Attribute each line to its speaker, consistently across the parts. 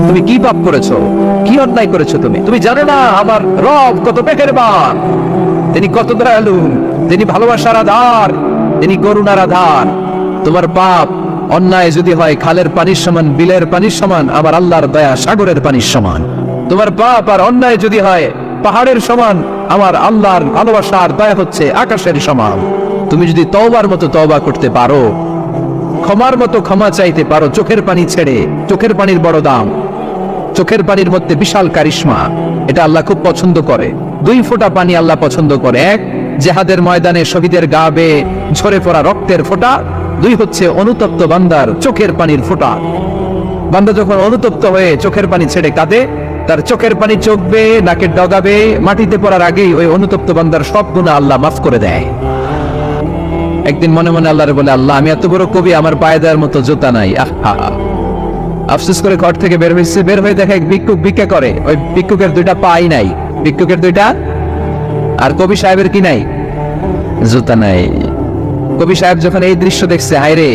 Speaker 1: তুমি কি পাপ করেছো, কি অন্যায় করেছো? তুমি জানো না আমার রব কত মেহেরবান, তিনি কত দয়ালু, তিনি ভালোবাসার আধার, তিনি করুণার আধার। তোমার পাপ অন্যায় যদি হয় খালের পানির সমান, বিলের পানির সমান, আমার আল্লাহর দয়া সাগরের পানির সমান। তোমার পাপ আর অন্যায় যদি হয় পাহাড়ের সমান, আমার আল্লাহর ভালোবাসার দয়া হচ্ছে আকাশের সমান। তুমি যদি তওবার মতো তওবা করতে পারো, ক্ষমার মতো ক্ষমা চাইতে পারো, চোখের পানি ছেড়ে, চোখের পানির বড় দাম, চোখের পানির মধ্যে বিশাল কারিশমা, এটা আল্লাহ খুব পছন্দ করে। 2 ফোঁটা পানি আল্লাহ পছন্দ করে। 1 জিহাদের ময়দানে শহীদের গা বেয়ে ঝরে পড়া রক্তের ফোঁটা, 2 হচ্ছে অনুতপ্ত বান্দার চোখের পানির ফোঁটা। বান্দা যখন অনুতপ্ত হয়ে চোখের পানি ছেড়ে কাঁদে, তার চোখের পানি চোখ বেয়ে নাকের ডগা বেয়ে মাটিতে পড়ার আগেই ওই অনুতপ্ত বান্দার সব গুনাহ আল্লাহ মাফ করে দেয়। একদিন মনে মনে আল্লাহরে বলে, আল্লাহ আমি এত বড় কবি, আমার পায়ে দেওয়ার মতো জুতা নাই। আফসোস করে ঘর থেকে বের হয়েছে, বের হয়ে দেখে এক ভিক্ষুক ভিক্ষা করে, ওই ভিক্ষুকের 2টা পাই নাই, ভিক্ষুকের 2টা, আর কবি সাহেবের কি নাই? জুতা নাই। কবি সাহেব যখন এই দৃশ্য দেখছে, হায় রে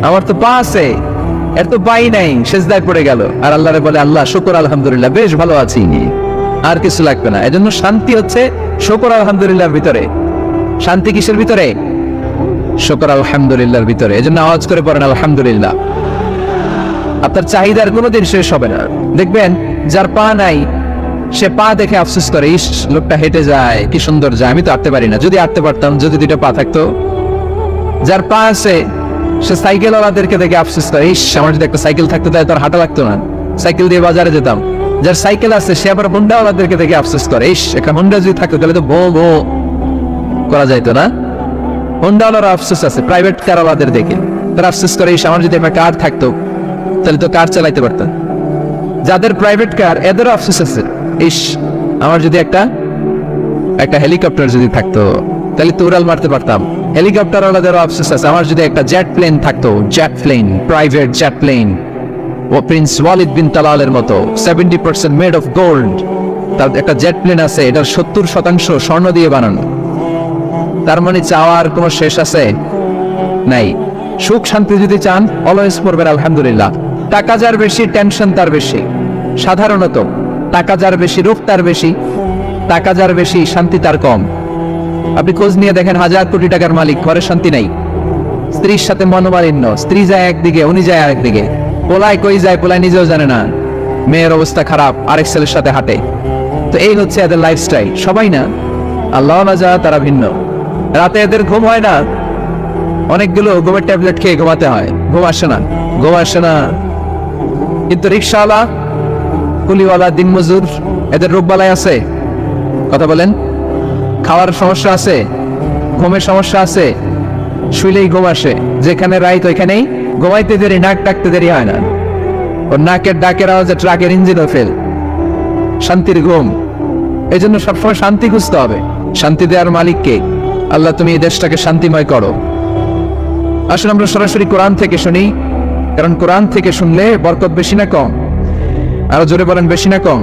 Speaker 1: আমার তো পা আছে, এর তো পাই নাই, সেজদায় পড়ে গেল। আর আল্লাহরে বলে, আল্লাহ শুকর আলহামদুলিল্লাহ, বেশ ভালো আছি, আর কিছু লাগবে না। এজন্য শান্তি হচ্ছে শুকর আলহামদুলিল্লাহর ভিতরে। শান্তি কিসের ভিতরে? শুকর আলহামদুলিল্লাহর ভিতরে। এজন্য আওয়াজ করে পড়েন আলহামদুলিল্লাহ। আপনার চাহিদার কোনোদিন শেষ হবে না। দেখবেন যার পা নাই, সে পা দেখে আফসোস করে, ইস লোকটা হেঁটে যায়, কি সুন্দর যায়, আমি তো হাঁটতে পারি না, যদি হাঁটতে পারতাম, যদি 2টা পা থাকতো। যার পা আছে সে সাইকেল ওয়ালাদেরকে দেখে আফসোস করে, ইস আমার যদি একটা সাইকেল থাকতো তাহলে তোর হাঁটা লাগতো না, সাইকেল দিয়ে বাজারে যেতাম। যার সাইকেল আছে সে আবার হুন্ডা ওয়ালাদেরকে দেখে আফসোস করে, ইস একটা হুন্ডা যদি থাকতো তাহলে তো বো বো করা যাইতো না। হুন্ডা ওয়ালারা আফসোস আছে প্রাইভেট কার ওয়ালাদের দেখে, তারা আফসোস করে, ইস আমার যদি একটা কার থাকতো তাহলে তো কার চালাইতে পারতাম। যাদের প্রাইভেট কার এদেরও আফসোস আছে, ইস আমার যদি একটা হেলিকপ্টার যদি থাকতো তাহলে তো উড়াল মারতে পারতাম। হেলিকপ্টার ওয়ালাদেরও আফসোস আছে, আমার যদি একটা জেট প্লেন থাকতো, jet plane, private jet plane, ও প্রিন্স ওয়ালিদ বিন তালালের মতো 70% মেড অফ গোল্ড, তার একটা জেট প্লেন আছে, এটার 70% স্বর্ণ দিয়ে বানানো। তার মানে চাওয়ার কোনো শেষ আছে? নাই। সুখ শান্তি যদি চান, অলওয়েজ পড়বেন আলহামদুলিল্লাহ। টাকা যার বেশি, টেনশন তার বেশি। সাধারণত টাকা যার বেশি, রোগ তার বেশি। টাকা যার বেশি, শান্তি তার কম। আপনি খোঁজ নিয়ে দেখেন, 1000 কোটি টাকার মালিক, ঘরে শান্তি নাই। স্ত্রীর সাথে মনোমালিন্য, স্ত্রী যায় একদিকে, উনি যায় আরেকদিকে, পোলায় কই যায় পোলায় নিজেও জানে না, মেয়ের অবস্থা খারাপ, আরেক ছেলের সাথে হাঁটে। তো এই হচ্ছে এদের লাইফস্টাইল। সবাই না, আল্লাহ না যা তারা ভিন্ন। রাতে এদের ঘুম হয় না, অনেকগুলো ঘুমের ট্যাবলেট খেয়ে ঘুমাতে হয়, ঘুম আসে না। কিন্তু রিক্সাওয়ালা, কুলিওয়ালা, দিনমজুর, এদের রোগবালাই আছে? কথা বলেন। খাওয়ার সমস্যা আছে, ঘুমের সমস্যা আছে, শুইলেই ঘুম আসে, যেখানে রাইত ওইখানেই ঘুমাইতে দেরি, নাক ডাকতে দেরি হয় না, ওর নাকের ডাকের আওয়াজে ট্রাকের ইঞ্জিনও ফেল। শান্তির ঘুম। এই জন্য সবসময় শান্তি খুঁজতে হবে। শান্তি দেওয়ার মালিককে। আল্লাহ তুমি এই দেশটাকে শান্তিময় করো। আসলে আমরা সরাসরি কোরআন থেকে শুনি, কারণ কোরআন থেকে শুনলে বরকত বেশি না কম? আরো জোরে বলেন, বেশি না কম?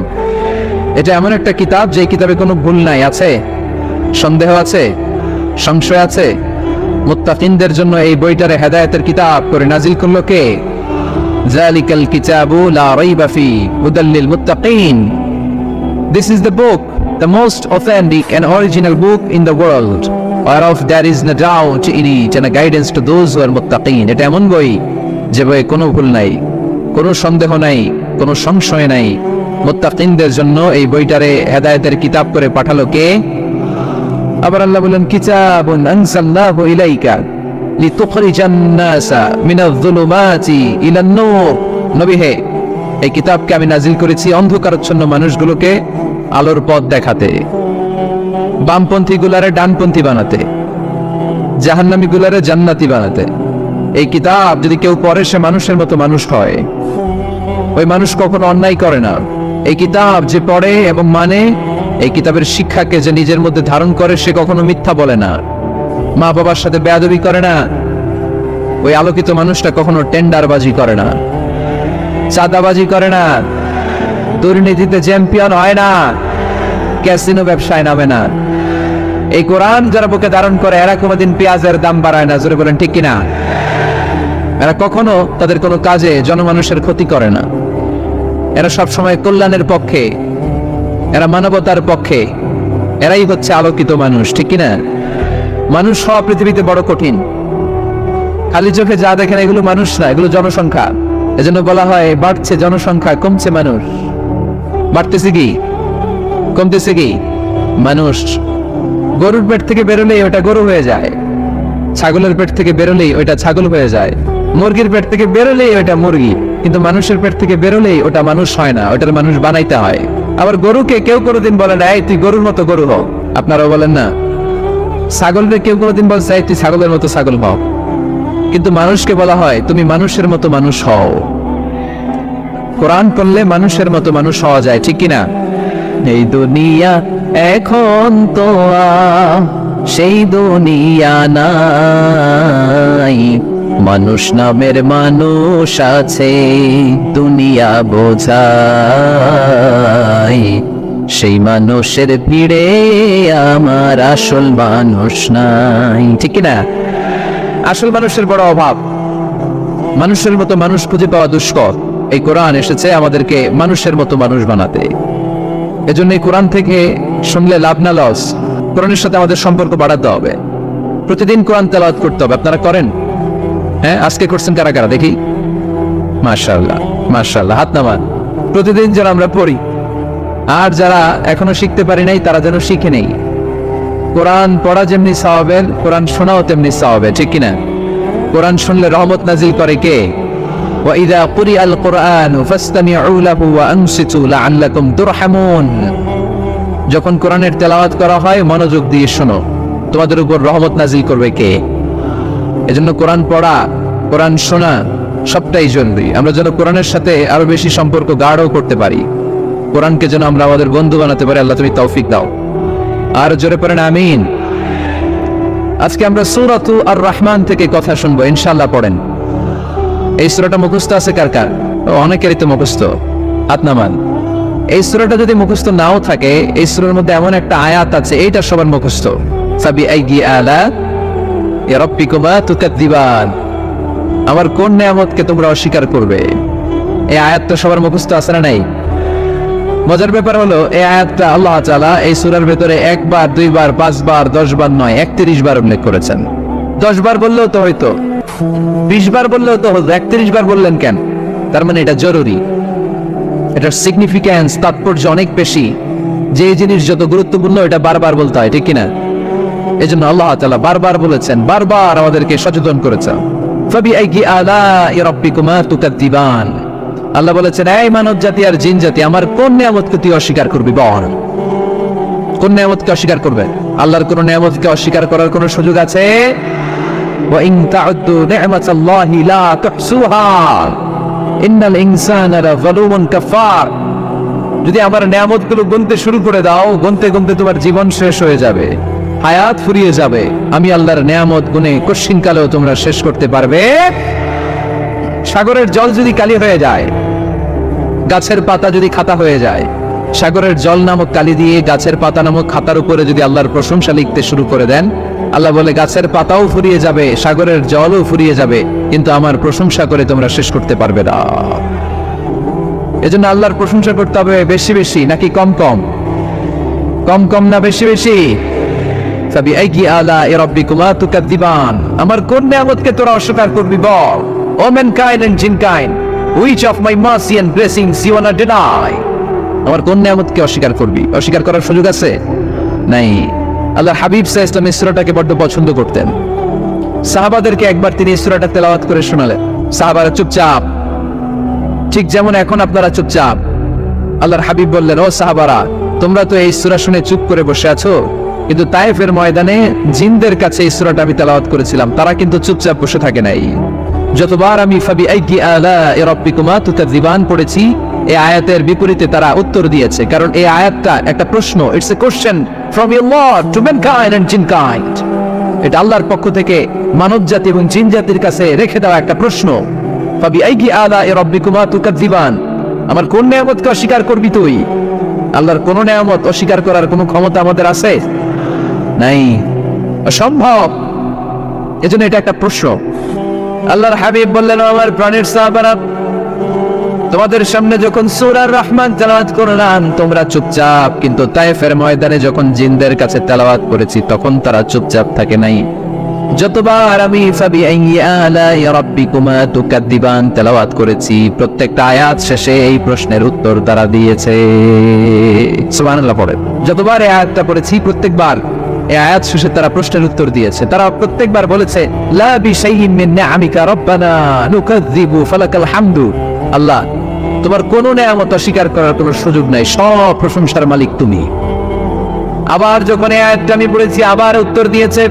Speaker 1: এটা এমন একটা কিতাব যে কিতাবে কোনো ভুল নাই। আছে সন্দেহ? আছে সংশয়? আছে? মুত্তাকিনদের জন্য এই বইটারে হেদায়েতের কিতাব করে নাজিল করলো কে? যালিকাল কিতাবু লা রাইবা ফি হুদাল লিল মুত্তাকিন। This is the book, the most authentic and original book in the world, whereof there is no doubt in it and a guidance to those who are muttaqin. এটা এমন বই যে বইয়ে কোনো ভুল নাই, কোনো সন্দেহ নাই, কোনো সংশয় নাই। মুত্তাকিনদের জন্য এই বইটারে হেদায়েতের কিতাব করে পাঠালো কে? আবার আল্লাহ বলেন, কিতাবুন আনজালনাহু ইলাইকা লিতুখরিজান নাসা মিনাজ-যুলুমাতি ইলান-নূর। নবী হে, এই কিতাবকে আমি নাজিল করেছি অন্ধকারাচ্ছন্ন মানুষগুলোকে আলোর পথ দেখাতে, বামপন্থী গুলারে ডানপন্থী বানাতে, জাহান্নামী গুলারে জান্নাতি বানাতে। এই কিতাব যদি কেউ পড়ে সে মানুষের মতো মানুষ হয়, ওই মানুষ কখনো অন্যায় করে না। এই কিতাব যে পড়ে এবং মানে, এই কিতাবের শিক্ষাকে যে নিজের মধ্যে ধারণ করে, সে কখনো মিথ্যা বলে না, মা বাবার সাথে বেয়াদবি করে না। ওই আলোকিত মানুষটা কখনো টেন্ডারবাজি করে না, চাঁদাবাজি করে না, দুর্নীতিতে চ্যাম্পিয়ন হয় না, ক্যাসিনো ব্যবসায় নামে না। এই কোরআন যারা বুকে ধারণ করে, এরা কোনোদিন পেঁয়াজের দাম বাড়ায় না। জোরে বলেন ঠিক কিনা? এরা কখনো তাদের কোনো কাজে জনমানুষের ক্ষতি করে না। এরা সব সময় কল্যাণের পক্ষে, এরা মানবতার পক্ষে, এরাই হচ্ছে আলোকিত মানুষ, ঠিক কিনা? মানুষ হওয়া পৃথিবীতে বড় কঠিন। খালি চোখে যা দেখেন এগুলো মানুষ না, এগুলো জনসংখ্যা। এজন্য বলা হয় বাড়ছে জনসংখ্যা, কমছে মানুষ। বাড়তেছে কি, কমতেছে কি? মানুষ। গরুর পেট থেকে বেরোলেই ওটা গরু হয়ে যায়, ছাগলের পেট থেকে বেরোলেই ওটা ছাগল হয়ে যায়, মুরগির পেট থেকে বেরোলেই ওটা মুরগি। কিন্তু মানুষের পেট থেকে বেরোলেই ওটা মানুষ হয় না, ওটার মানুষ বানাইতে হয়। আবার গরুকে কেউ কোনোদিন বলে না এই তুই গরুর মতো গরু হও, আপনারাও বলেন না। ছাগলকে কেউ কোনোদিন বলছে এই তুই ছাগলের মতো ছাগল হও। কিন্তু মানুষকে বলা হয় তুমি মানুষের মতো মানুষ হও। কোরআন পড়লে মানুষের মতো মানুষ হওয়া যায়, ঠিক কিনা? এই দুনিয়া এখন তো সেই দুনিয়া নাই, মানুষ নামের মানুষ আছে দুনিয়া বোঝাই, সেই মানুষের ভিড়ে আমার আসল মানুষ নাই, ঠিক কিনা? আসল মানুষের বড় অভাব, মানুষের মতো মানুষ খুঁজে পাওয়া দুষ্কর। এই কোরআন এসেছে আমাদেরকে মানুষের মতো মানুষ বানাতে। এজন্য এই কোরআন থেকে শুনলে লাভ না লস, কোরআনের সাথে আমাদের সম্পর্ক বাড়াতে হবে। প্রতিদিন কোরআন তেলাওয়াত করতে হবে। আপনারা করেন? হ্যাঁ, আজকে করছেন কারা কারা দেখি? মাশাআল্লাহ, মাশাআল্লাহ, হাত নামান। প্রতিদিন যেন আমরা পড়ি, আর যারা এখনো শিখতে পারি নাই তারা যেন শিখে নেই। কোরআন পড়া যেমনি সওয়াবের, কোরআন শোনাও তেমনি সওয়াবের, ঠিক কিনা? কোরআন শুনলে রহমত নাজিল করে কে? وَإِذَا قُرِئَ الْقُرْآنُ فَاسْتَمِعُوا لَهُ وَأَنصِتُوا لَعَلَّكُمْ تُرْحَمُونَ। যখন কোরআনের তেলাওয়াত করা হয় মনোযোগ দিয়ে শোনো, তোমাদের উপর রহমত নাজিল করবে কে? এজন্য কোরআন পড়া, কোরআন শোনা সবটাই জরুরি। আমরা যেন কোরআনের সাথে আরো বেশি সম্পর্ক গাঢ় করতে পারি, কোরআনকে যেন আমরা আমাদের বন্ধু বানাতে পারি। আল্লাহ তুমি তৌফিক দাও। আর জোরে পড়েন আমিন। আজকে আমরা সূরাতু আর রহমান থেকে কথা শুনবো ইনশাআল্লাহ। পড়েন। এই সূরাটা মুখস্থ আছে কার কার? অনেকেরই তো মুখস্থ, হাত নামান। এই সূরাটা যদি মুখস্থ নাও থাকে, এই সূরার মধ্যে এমন একটা আয়াত আছে এইটা সবার মুখস্থ। ফাবিআইয়ি আলা রাব্বিকুমা তুকাযযিবান, আমার কোন নিয়ামতকে তোমরা অস্বীকার করবে। এই আয়াতটা সবার মুখস্থ আছে না নাই? মজার ব্যাপার হলো এই আয়াতটা আল্লাহ তাআলা এই সূরার ভিতরে একবার, দুইবার, 5 বার, 10 বার নয়, 31 বার উল্লেখ করেছেন। 10 বার বললেও তো হয়তো, 20 বার বললেও তো হতো, 31 বার বললেন কেন? তার মানে এটা জরুরি, এটার সিগনিফিক্যান্স, তাৎপর্য অনেক বেশি। যে জিনিস যত গুরুত্বপূর্ণ এটা বারবার বলতে হয়, ঠিক কিনা? এজন্য আল্লাহ তাআলা বারবার বলেছেন, বারবার আমাদেরকে সচেতন করেছেন। ফাবিআইয়ি আলা'i রাব্বিকুমা তুকাযযিবান। আল্লাহ বলেছেন এই মানব জাতি আর জিন জাতি আমার কোন নিয়ামতকে তুই অস্বীকার করবি? বল, কোন নিয়ামতকে অস্বীকার করবে? আল্লাহর কোন নিয়ামতকে অস্বীকার করার কোন সুযোগ আছে? ওয়া ইন তা'উদ্দু নি'মাতাল্লাহি লা তুহসুহা ইন্নাল ইনসানা লাযালুমুন কাফার। যদি আমার নিয়ামতগুলো গুনতে শুরু করে দাও, গুনতে গুনতে তোমার জীবন শেষ হয়ে যাবে, হায়াত ফুরিয়ে যাবে। আমি আল্লাহর নিয়ামত গুনে কশিনকালেও তোমরা শেষ করতে পারবে? সাগরের জল যদি কালি হয়ে যায়, গাছের পাতা যদি খাতা হয়ে যায়, সাগরের জল নামক কালি দিয়ে গাছের পাতা নামক খাতার উপরে যদি আল্লাহর প্রশংসা লিখতে শুরু করে দেন, আল্লাহ বলে গাছের পাতাও ফুরিয়ে যাবে, সাগরের জলও ফুরিয়ে যাবে, কিন্তু আমার প্রশংসা করে তোমরা শেষ করতে পারবে না। এজন্য আল্লাহর প্রশংসা করতে হবে বেশি বেশি নাকি কম কম? কম কম না বেশি বেশি? ফাবিআইয়ি আলা'i রাব্বিকুমা তুকাযযিবান, আমার কোন নিয়ামতকে তোরা অস্বীকার করবি বল? O mankind and jinkind, which of my mercy and blessings you wanna deny? আমার কোন নিয়ামতকে অস্বীকার করবি? অস্বীকার করার সুযোগ আছে? নাই। আল্লাহর হাবিব সাল্লাল্লাহু আলাইহি ওয়াসাল্লাম এই সূরাটাকে বড় পছন্দ করতেন। সাহাবাদেরকে একবার তিনি এই সূরাটা তেলাওয়াত করে শোনালেন, সাহাবারা চুপচাপ, ঠিক যেমন এখন আপনারা চুপচাপ। আল্লাহর হাবিব বললেন, ও সাহাবারা, তোমরা তো এই সূরা শুনে চুপ করে বসে আছো, কিন্তু তায়েফের ময়দানে জিনদের কাছে এই সূরাটা আমি তেলাওয়াত করেছিলাম, তারা কিন্তু চুপচাপ বসে থাকে নাই। যতবার আমি ফাবিআইয়ি আলা'i রাব্বিকুমা তুকাযযিবান পড়েছি, এই আয়াতের বিপরীতে তারা উত্তর দিয়েছে, কারণ এই আয়াতটা একটা প্রশ্ন। It's a question from your lord to mankind and jinnkind. এটা আল্লাহর পক্ষ থেকে মানব জাতি এবং জিন জাতির কাছে রেখে দেওয়া একটা প্রশ্ন। ফাবিআইয়ি আলা'i রাব্বিকুমা তুকাযযিবান, আমার কোন নিয়ামতকে অস্বীকার করবি তুই? আল্লাহর কোন নিয়ামত অস্বীকার করার কোন ক্ষমতা আমাদের আছে? নাই, অসম্ভব। এজন্য এটা একটা প্রশ্ন। আল্লাহর হাবিব বললেন, আমার প্রাণের সাহাবারা, তোমাদের সামনে যখন সূরা রহমান তেলাওয়াত করলাম তোমরা চুপচাপ, কিন্তু তায়েফের ময়দানে যখন জিনদের কাছে তেলাওয়াত করেছি তখন তারা চুপচাপ থাকে নাই। যতবার আমি ফাবিআইয়ি আলাই রাব্বিকুমা তুকাদ্দিবান তেলাওয়াত করেছি প্রত্যেকটা আয়াত শেষে এই প্রশ্নের উত্তর তারা দিয়েছে। সুবহানাল্লাহ পড়ে। যতবার এই আয়াতটা পড়েছি প্রত্যেকবার এই আয়াত শেষে তারা প্রশ্নের উত্তর দিয়েছে। তারা প্রত্যেকবার বলেছে লা বিশাইইন মিন নিআমিকা রাব্বানা নুকাযযিবু ফালাকাল হামদু। আল্লাহ, তোমার কোনো নেয়ামত অস্বীকার করার কোনো সুযোগ নাই, সব প্রশংসার মালিক তুমি। আবার যখন এই আয়াতটা আমি পড়েছি আবার উত্তর দিয়েছে,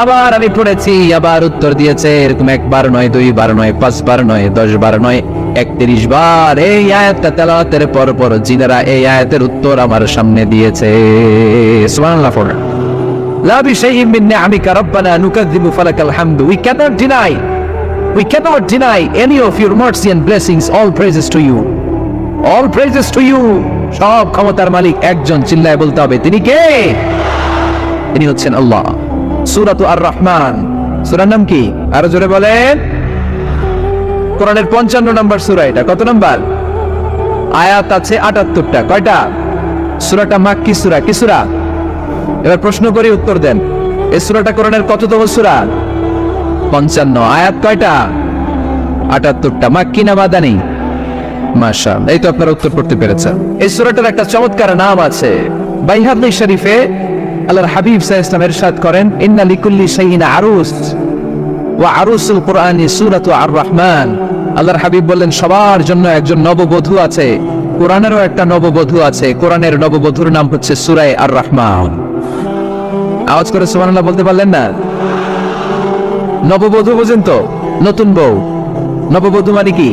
Speaker 1: আবার আমি পড়েছি আবার উত্তর দিয়েছে। এরকম একবার নয়, দুইবার নয়, 5 বার নয়, 10 বার নয়, 31 বার এই আয়াতটা তেলাওয়াতের পর পর জিনেরা এই আয়াতের উত্তর আমার সামনে দিয়েছে। সুবহানাল্লাহ পড়ে। লা বিশাইইন মিন নিআমিকা রাব্বানা নুকাযযিবু ফালাকাল হামদু। We cannot deny any of your mercy and blessings. All praises to you. All praises to you. সব ক্ষমতার মালিক একজন, চিল্লায় বলতে হবে তিনি কে? তিনি হচ্ছেন আল্লাহ। সূরাতু আর-রহমান, সূরার নাম কি? আরো জোরে বলেন। কোরআনের 55 নম্বর সূরা। এটা কত নম্বর? আয়াত আছে 78টা। কয়টা? সূরাটা মাক্কি সূরা। কি সূরা? এবার প্রশ্ন করি, উত্তর দেন। এই সূরাটা কোরআনের কততম সূরা? 55। আয়াত কয়টা? 78টা। মাক্কি না মাদানী? মাশাআল্লাহ, এই তো আপনারা উত্তর করতে পেরেছেন। এই সূরাটার একটা চমৎকার নাম আছে। বাইহাকি শরীফে আল্লাহর হাবিব সাল্লাল্লাহু আলাইহি ওয়াসাল্লাম ইরশাদ করেন, ইন্না লিকুল্লি শাইইন আরুস ওয়া আরুসুল কুরআনি সূরাতু আর-রহমান। আল্লাহর হাবিব বললেন সবার জন্য একজন নববধূ আছে, কোরআনেরও একটা নববধূ আছে। কোরআনের নববধূর নাম হচ্ছে সূরা আর-রহমান। আওয়াজ করে সুবহানাল্লাহ বলতে পারলেন না? নববধূ বুঝেন তো? নতুন বউ। নববধূ মানে কি?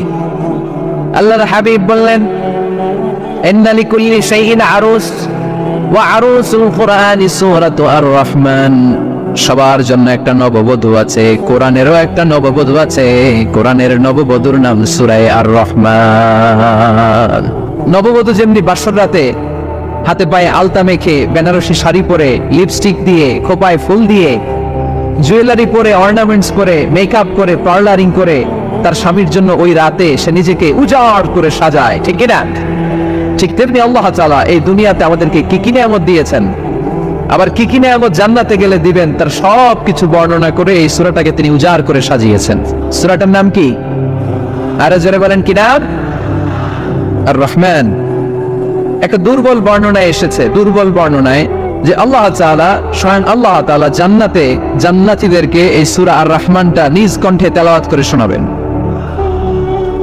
Speaker 1: আল্লাহর হাবিব বললেন ইন্না লিকুল্লি শাইইন আরুস ওয়া আরুসুল কুরআনি সূরাতু আর-রহমান। সবার জন্য একটা নববধূ আছে, কোরআনেরও একটা নববধূ আছে। কোরআনের নববধূর নাম সূরা আর-রহমান। নববধূ যেমনি বাসর রাতে হাতে পায়ে আলতা মেখে, বেনারসি শাড়ি পরে, লিপস্টিক দিয়ে, খোপায় ফুল দিয়ে, জুয়েলারি পরে, অর্নামেন্টস পরে, মেকআপ করে, পার্লারিং করে তার স্বামীর জন্য ওই রাতে সে নিজেকে উজাড় করে সাজায়, ঠিক কিনা? ঠিক তেমনি আল্লাহ তাআলা এই দুনিয়াতে আমাদেরকে কি কি নিয়ামত দিয়েছেন, আবার কি কি নিয়ামত জান্নাতে গেলে দিবেন, তার সব কিছু বর্ণনা করে এই সূরাটাকে তিনি উজাড় করে সাজিয়েছেন। সূরাটার নাম কি? আরে জোরে বলেন কি নাম? আর-রহমান। একটা দুর্বল বর্ণনায় এসেছে, দুর্বল বর্ণনায় যে আল্লাহ তাআলা, স্বয়ং আল্লাহ তাআলা জান্নাতে জান্নাতীদেরকে এই সূরা আর-রহমানটা নিজ কণ্ঠে তেলাওয়াত করে শোনাবেন।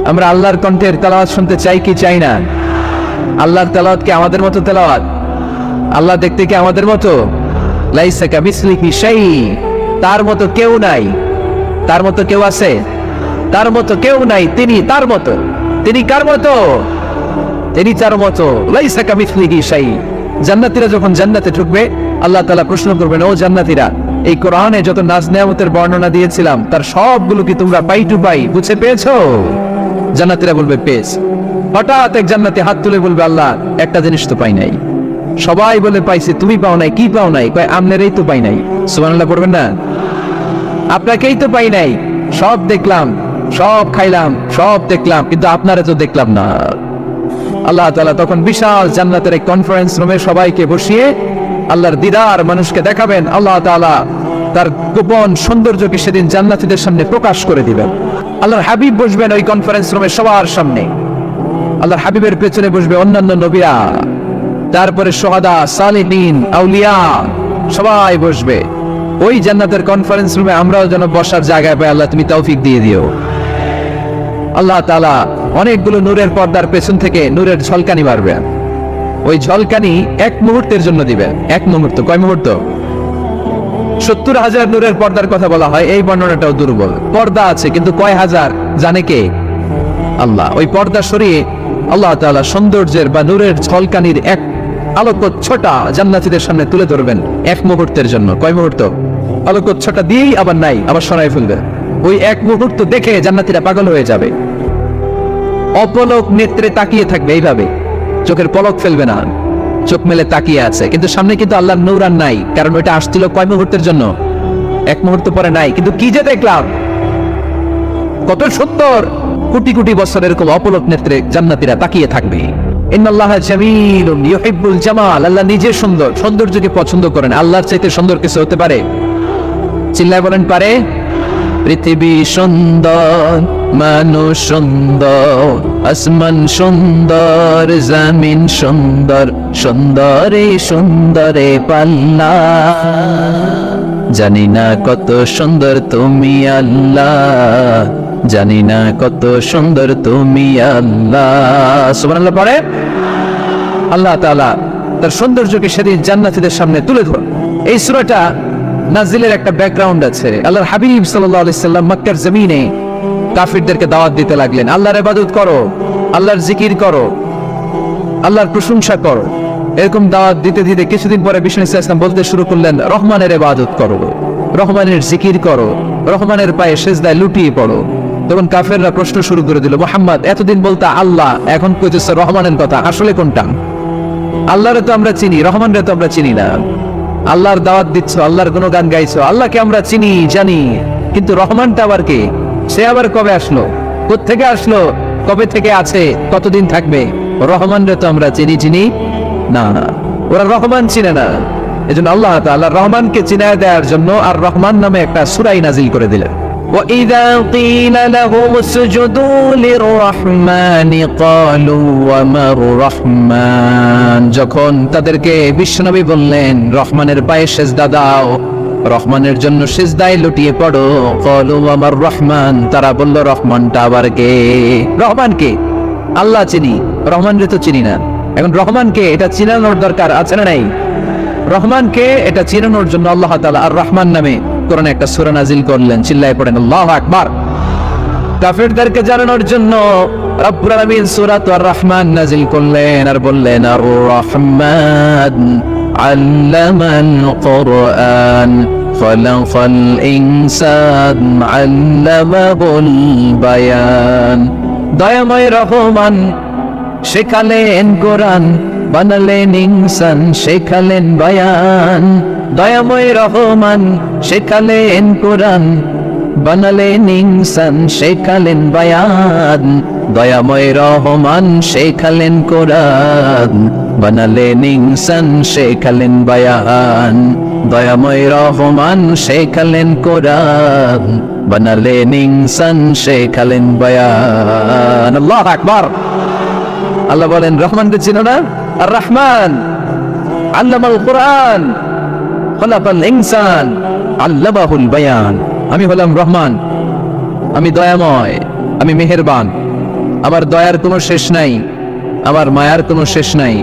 Speaker 1: আমরা আল্লাহর কণ্ঠের তেলাওয়াত শুনতে চাই কি চাই না? আল্লাহর তেলাওয়াত কি আমাদের মতো তেলাওয়াত? আল্লাহ দেখতে কি আমাদের মতো? লাইসা কামিসলিহি শাই। তার মতো কেউ নাই। তার মতো কেউ আছে? তার মতো কেউ নাই। তিনি তার মতো। তিনি কার মতো? তিনি তার মতো। লাইসা কামিসলিহি শাই। জান্নাতীরা যখন জান্নাতে ঢুকবে আল্লাহ তাআলা প্রশ্ন করবেন, ও জান্নাতীরা, এই কোরআনে যত নাজ নেয়ামতের বর্ণনা দিয়েছিলাম তার সবগুলো কি তোমরা পাই টু পাই বুঝে পেয়েছো? জান্নাতীরা বলবে পেয়েছি। হঠাৎ এক জান্নাতি হাত তুলে বলবে, আল্লাহ একটা জিনিস তো পাই নাই। সবাই বলে পাইছি, তুমি পাও নাই। কি পাও নাই? কয় আমনেরই তো পাই নাই। সুবহানাল্লাহ পড়বেন না? আপনাকেই তো পাই নাই। সব দেখলাম, সব খাইলাম, সব দেখলাম, কিন্তু আপনারে তো দেখলাম না। আল্লাহ তাআলা তখন বিশাল জান্নাতের এক কনফারেন্স রুমে সবাইকে বসিয়ে আল্লাহর দিদার মানুষকে দেখাবেন। আল্লাহ তাআলা তার গোপন সৌন্দর্যকে সেদিন জান্নাতীদের সামনে প্রকাশ করে দিবেন। আল্লাহর হাবিব বসবেন ওই কনফারেন্স রুমে সবার সামনে। আল্লাহর হাবিবের পেছনে বসবে অন্যান্য নবীরা, তারপরে শুহাদা, সালিহিন, আউলিয়া সবাই বসবে। ওই জান্নাতের কনফারেন্স রুমে আমরাও যেন বসার জায়গায় পাই, আল্লাহ তুমি তৌফিক দিয়ে দিও। আল্লাহ তাআলা অনেকগুলো নূরের পর্দার পেছন থেকে নূরের ঝলকানি মারবেন। ওই ঝলকানি এক মুহূর্তের জন্য দিবেন। এক মুহূর্ত। কয় মুহূর্ত? 70,000 নূরের পর্দার কথা বলা হয়। এই বর্ণনাটাও দুর্বল। পর্দা আছে কিন্তু কয় হাজার জানে কে? আল্লাহ। ওই পর্দা সরিয়ে আল্লাহ তাআলা সৌন্দর্যের বা নূরের ঝলকানির এক আলোকচ্ছটা জান্নাতীদের সামনে তুলে ধরবেন এক মুহূর্তের জন্য। কয় মুহূর্ত? আলোকচ্ছটা দিয়েই আবার নাই, আবার সরাই ফেলবে। ওই এক মুহূর্ত দেখে জান্নাতীরা পাগল হয়ে যাবে, অপলক নেত্রে তাকিয়ে থাকবে। এইভাবে চোখের পলক ফেলবে না, চোখ মেলে তাকিয়ে আছে। কিন্তু সামনে কিন্তু আল্লাহর নূর আর নাই, কারণ ওইটা আসছিল কয় মুহূর্তের জন্য? এক মুহূর্ত পরে নাই। কিন্তু কি যে দেখলাম, কত সুন্দর কোটি কোটি বছর এরকম অপলক নেত্রে জান্নাতীরা তাকিয়ে থাকবে। ইন্নাল্লাহা জামিলুন ইউহিব্বুল জামাল, আল্লাহ নিজে সুন্দর, সৌন্দর্যকে পছন্দ করেন। আল্লাহর চাইতে সুন্দর কিছু হতে পারে? চিল্লায় বলেন পারে? পৃথিবী সুন্দর, মানুষ সুন্দর, আসমান সুন্দর, জমিন সুন্দর, সুন্দরে সুন্দরে পাল্লা। জানি না কত সুন্দর তুমি আল্লাহ, জানি না কত সুন্দর তুমি আল্লাহ। সুবহানাল্লাহ পড়ে। আল্লাহ তাআলা তার সৌন্দর্যকে সেদিন জান্নাতীদের সামনে তুলে ধরেন। এই সূরাটা নাজিলের একটা ব্যাকগ্রাউন্ড আছে। আল্লাহর হাবিব সাল্লাল্লাহু আলাইহি সাল্লাম মক্কার জমিনে কাফিরদেরকে দাওয়াত দিতে লাগলেন, আল্লাহর ইবাদত করো, আল্লাহর জিকির করো, আল্লাহর প্রশংসা করো। এরকম দাওয়াত দিতে দিতে কিছুদিন পরে বিষ্ণু ইসলাম বলতে শুরু করলেন, রহমানের ইবাদত করো, রহমানের জিকির করো, রহমানের পায়ে সেজদায় লুটিয়ে পড়ো। তখন কাফেররা প্রশ্ন শুরু করে দিল, মুহাম্মদ এতদিন বলতে আল্লাহ, এখন কইতেছে রহমানের কথা, আসলে কোনটা? আল্লাহরে তো আমরা চিনি, রহমানরে তো আমরা চিনি না। আল্লাহর দাওয়াত দিচ্ছ, আল্লাহর গুণগান গাইছো, আল্লাহকে আমরা চিনি জানি, কিন্তু রহমানটা আবার কে? সে আবার কবে আসলো, কোত্থেকে আসলো, কবে থেকে আছে, কতদিন থাকবে? রহমানরে তো আমরা চিনি না। ওরা রহমান চিনে না। এজন্য আল্লাহ তাআলা রহমানকে চিনায় দেওয়ার জন্য আর রহমান নামে একটা সূরাই নাজিল করে দিলেন। وَإِذَا قِيلَ لَهُمُ اسْجُدُوا لِلرَّحْمَنِ قَالُوا وَمَا الرَّحْمَنُ, যখন তাদেরকে বিশ্বনবী বললেন রহমানের পায়ে সেজদা দাও, রহমানের জন্য সেজদায় লুটিয়ে পড়ো, قَالُوا وَمَا الرَّحْمَنُ, তারা বলল রহমানটা আবার কে? রহমানকে আল্লাহ চিনি, রহমানরে তো চিনি না। এখন রহমানকে এটা চিনানোর দরকার আছে না নাই? রহমানকে এটা চিনানোর জন্য আল্লাহ তাআলা আর রহমান নামে কোরআনে একটা সূরা নাজিল করলেন। চিল্লায়ে পড়েন আল্লাহু আকবার। কাফেরদেরকে জানানোর জন্য রব্বুল আলামিন সূরা আর রহমান নাজিল করলেন আর বললেন, আর রহমান আল্লামাল কুরআন খালাকাল ইনসান আল্লামাহুল বায়ান। দয়াময় রহমান শেখালেন কোরআন, বানালেন ইনসান, শেখালেন বায়ান। দয়াময় রহমান শেখালেন কোরআন, বানালেন ইনসান, শেখালেন বায়ান। দয়াময় রহমান শেখালেন কোরআন, বানালেন ইনসান, শেখালেন বায়ান। দয়াময় রহমান শেখালেন কোরআন, বানালেন ইনসান, শেখালেন বায়ান। আল্লাহু আকবার। আল্লাহ বলেন রহমানকে চিনো না? আর রহমান আল্লামাল কুরআন খালাকাল ইনসান আল্লামাহুল বায়ান। আমি হলাম রহমান, আমি দয়াময়, আমি মেহেরবান। আমার দয়ার কোনো শেষ নাই, আমার মায়ার কোনো শেষ নাই।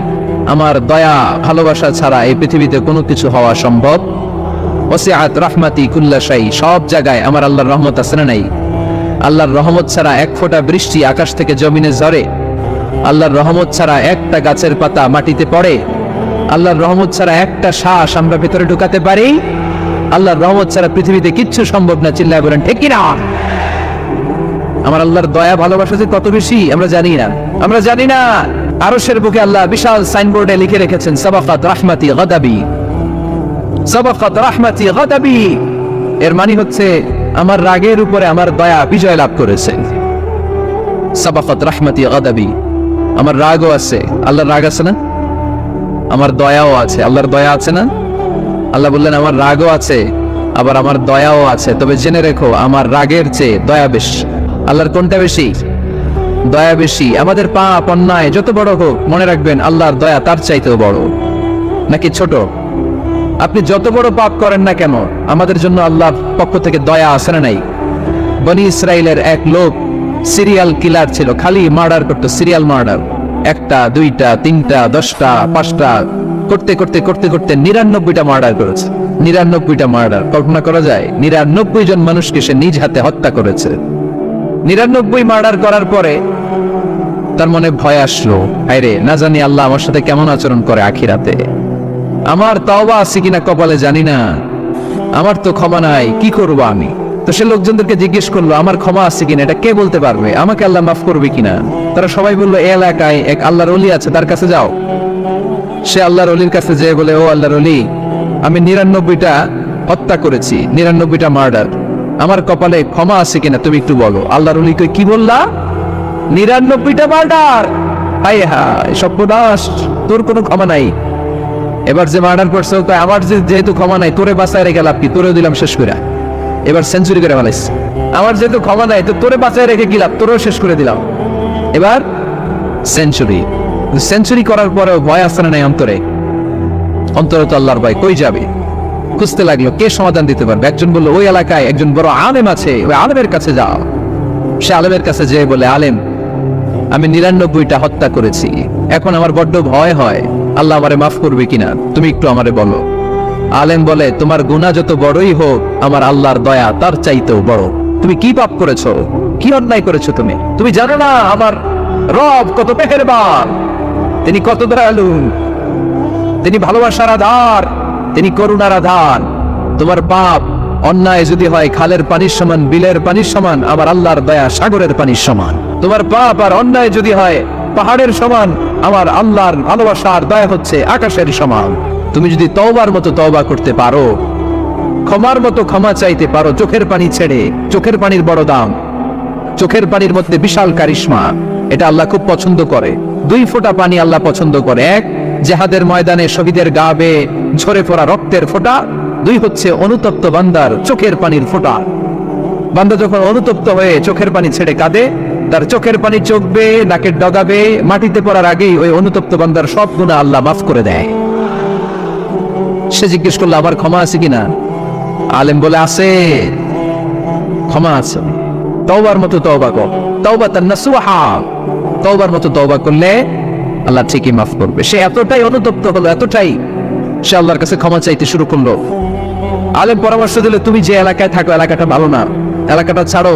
Speaker 1: আমার দয়া ভালোবাসা ছাড়া এই পৃথিবীতে কোনো কিছু হওয়া সম্ভব। ওয়াসিআত রাহমাতি কুল্লা শাই, সব জায়গায় আমার আল্লাহর রহমত আছে না নাই? আল্লাহর রহমত ছাড়া এক ফোঁটা বৃষ্টি আকাশ থেকে জমিনে ঝরে, আল্লাহর রহমত ছাড়া একটা গাছের পাতা মাটিতে পড়ে, আল্লাহর রহমত ছাড়া একটা শ্বাস আমরা ভেতরে ঢুকাতে পারি, আল্লাহর রহমত ছাড়া পৃথিবীতে কিচ্ছু সম্ভব না। চিল্লায় বলেন ঠিক কি না? আমার আল্লাহর দয়া ভালোবাসা যে কত বেশি আমরা জানি না, আমরা জানি না। আরশের বুকে আল্লাহ বিশাল সাইনবোর্ডে লিখে রেখেছেন, সাবাকাত রাহমাতি গাদাবি, সাবাকাত রাহমাতি গাদাবি। এর মানে হচ্ছে আমার রাগের উপরে আমার দয়া বিজয় লাভ করেছে। সাবাকাত রাহমাতি গাদাবি, আমার রাগও আছে, আল্লাহর রাগ আছে না? আমার দয়াও আছে, আল্লাহর দয়া আছে না? আল্লাহ বললেন আমার রাগও আছে, আবার আমার দয়াও আছে। তবে জেনে রেখো আমার রাগের চেয়ে দয়া বেশি। আল্লাহর কোনটা বেশি? দয়া বেশি। আমাদের পাপ অন্যায় যত বড় হোক, মনে রাখবেন আল্লাহর দয়া তার চাইতেও বড়। নাকি ছোট? আপনি যত বড় পাপ করেন না কেন, আমাদের জন্য আল্লাহর পক্ষ থেকে দয়া আছে না নাই? বনি ইসরাইলের এক লোক সিরিয়াল কিলার ছিল, খালি মার্ডার করতো, সিরিয়াল মার্ডার। একটা, দুইটা, তিনটা, 10টা, 5টা করতে করতে করতে করতে 99টা মার্ডার করেছে। 99টা মার্ডার, কল্পনা করা যায়? 99 জন মানুষকে সে নিজ হাতে হত্যা করেছে। 99 মার্ডার করার পরে তার মনে ভয় আসলো, হায়রে না জানি আল্লাহ আমার সাথে কেমন আচরণ করে আখিরাতে। আমার তওবা আছে কিনা কপালে জানি না, আমার তো ক্ষমা নাই, কি করবো আমি? তো সে লোকজনদেরকে জিজ্ঞেস করলো আমার ক্ষমা আছে কিনা, এটা কে বলতে পারবে? আমাকে আল্লাহ মাফ করবে কিনা? তারা সবাই বললো এই এলাকায় এক আল্লাহর ওলি আছে, তার কাছে যাও। সে আল্লাহর ওলির কাছে যেয়ে বলে, ও আল্লাহর ওলি, আমি 99টা হত্যা করেছি, 99টা মার্ডার, আমার কপালে ক্ষমা আছে কিনা তুমি একটু বলো। আল্লাহর ওলি কই, কি বললা? 99টা মার্ডার। হায় হায় সর্বনাশ, তোর কোনো ক্ষমা নাই। এবার যে মার্ডার করছে তো আমার যেহেতু ক্ষমা নাই, তোরে বাঁচায় রেখে লাভ কি, তোরেও দিলাম শেষ করে। এবার সেঞ্চুরি করে ফেলাইস। আমার যেহেতু ক্ষমা নাই তো তোরে বাঁচায় রেখে কি লাভ, তোরেও শেষ করে দিলাম। এবার সেঞ্চুরি। সেঞ্চুরি করার পরেও ভয় আসছে না নাই অন্তরে? অন্তরে তো আল্লাহর ভয়, কই যাবে? খুঁজতে লাগলো কে সমাধান দিতে পারবে। একজন বললো ওই এলাকায় একজন বড় আলেম আছে, ওই আলেমের কাছে যাও। সে আলেমের কাছে যেয়ে বলে, আলেম আমি 99টা হত্যা করেছি, এখন আমার বড্ড ভয় হয়, আল্লাহ আমারে মাফ করবে কিনা, তুমি একটু আমারে বলো। আলেম বলে, তোমার গুনাহ যত বড়ই হোক আমার আল্লাহর দয়া তার চাইতেও বড়। তুমি কি পাপ করেছো, কি অন্যায় করেছো তুমি? তুমি জানো না আমার রব কত মেহেরবান, তিনি কত দয়ালু, তিনি ভালোবাসার আধার, তিনি করুণার আধার। তোমার পাপ অন্যায় যদি হয় খালের পানির সমান, বিলের পানির সমান, আমার আল্লাহর দয়া সাগরের পানির সমান। তোমার পাপ আর অন্যায় যদি হয় পাহাড়ের সমান, আমার আল্লাহর ভালোবাসার দয়া হচ্ছে আকাশের সমান। তুমি যদি তওবার মতো তওবা করতে পারো, ক্ষমার মতো ক্ষমা চাইতে পারো, চোখের পানি ছেড়ে, চোখের পানির বড় দাম, চোখের পানির মধ্যে বিশাল কারিশমা, এটা আল্লাহ খুব পছন্দ করে। 2 ফোঁটা পানি আল্লাহ পছন্দ করে। 1 জিহাদের ময়দানে শহীদের গা বেয়ে ঝরে পড়া রক্তের ফোঁটা, 2 হচ্ছে অনুতপ্ত বান্দার চোখের পানির ফোঁটা। বান্দা যখন অনুতপ্ত হয়ে চোখের পানি ছেড়ে কাঁদে, তার চোখের পানি চোখ বেয়ে নাকের ডগা বেয়ে মাটিতে পড়ার আগেই ওই অনুতপ্ত বান্দার সব গুনাহ আল্লাহ মাফ করে দেয়। সে জিজ্ঞেস করলো আমার ক্ষমা আছে কিনা? আলেম বলে আছে, ক্ষমা আছে। তওবার মতো তওবা কর, তাওবাতান নাসুহা, তওবার মতো তওবা করলে আল্লাহ ঠিকই মাফ করবে। সে এতটাই অনুতপ্ত হলো, এতটাই, সে আল্লাহর কাছে ক্ষমা চাইতে শুরু করলো। আলেম পরামর্শ দিলে, তুমি যে এলাকায় থাকো এলাকাটা ভালো না, এলাকাটা ছাড়ো,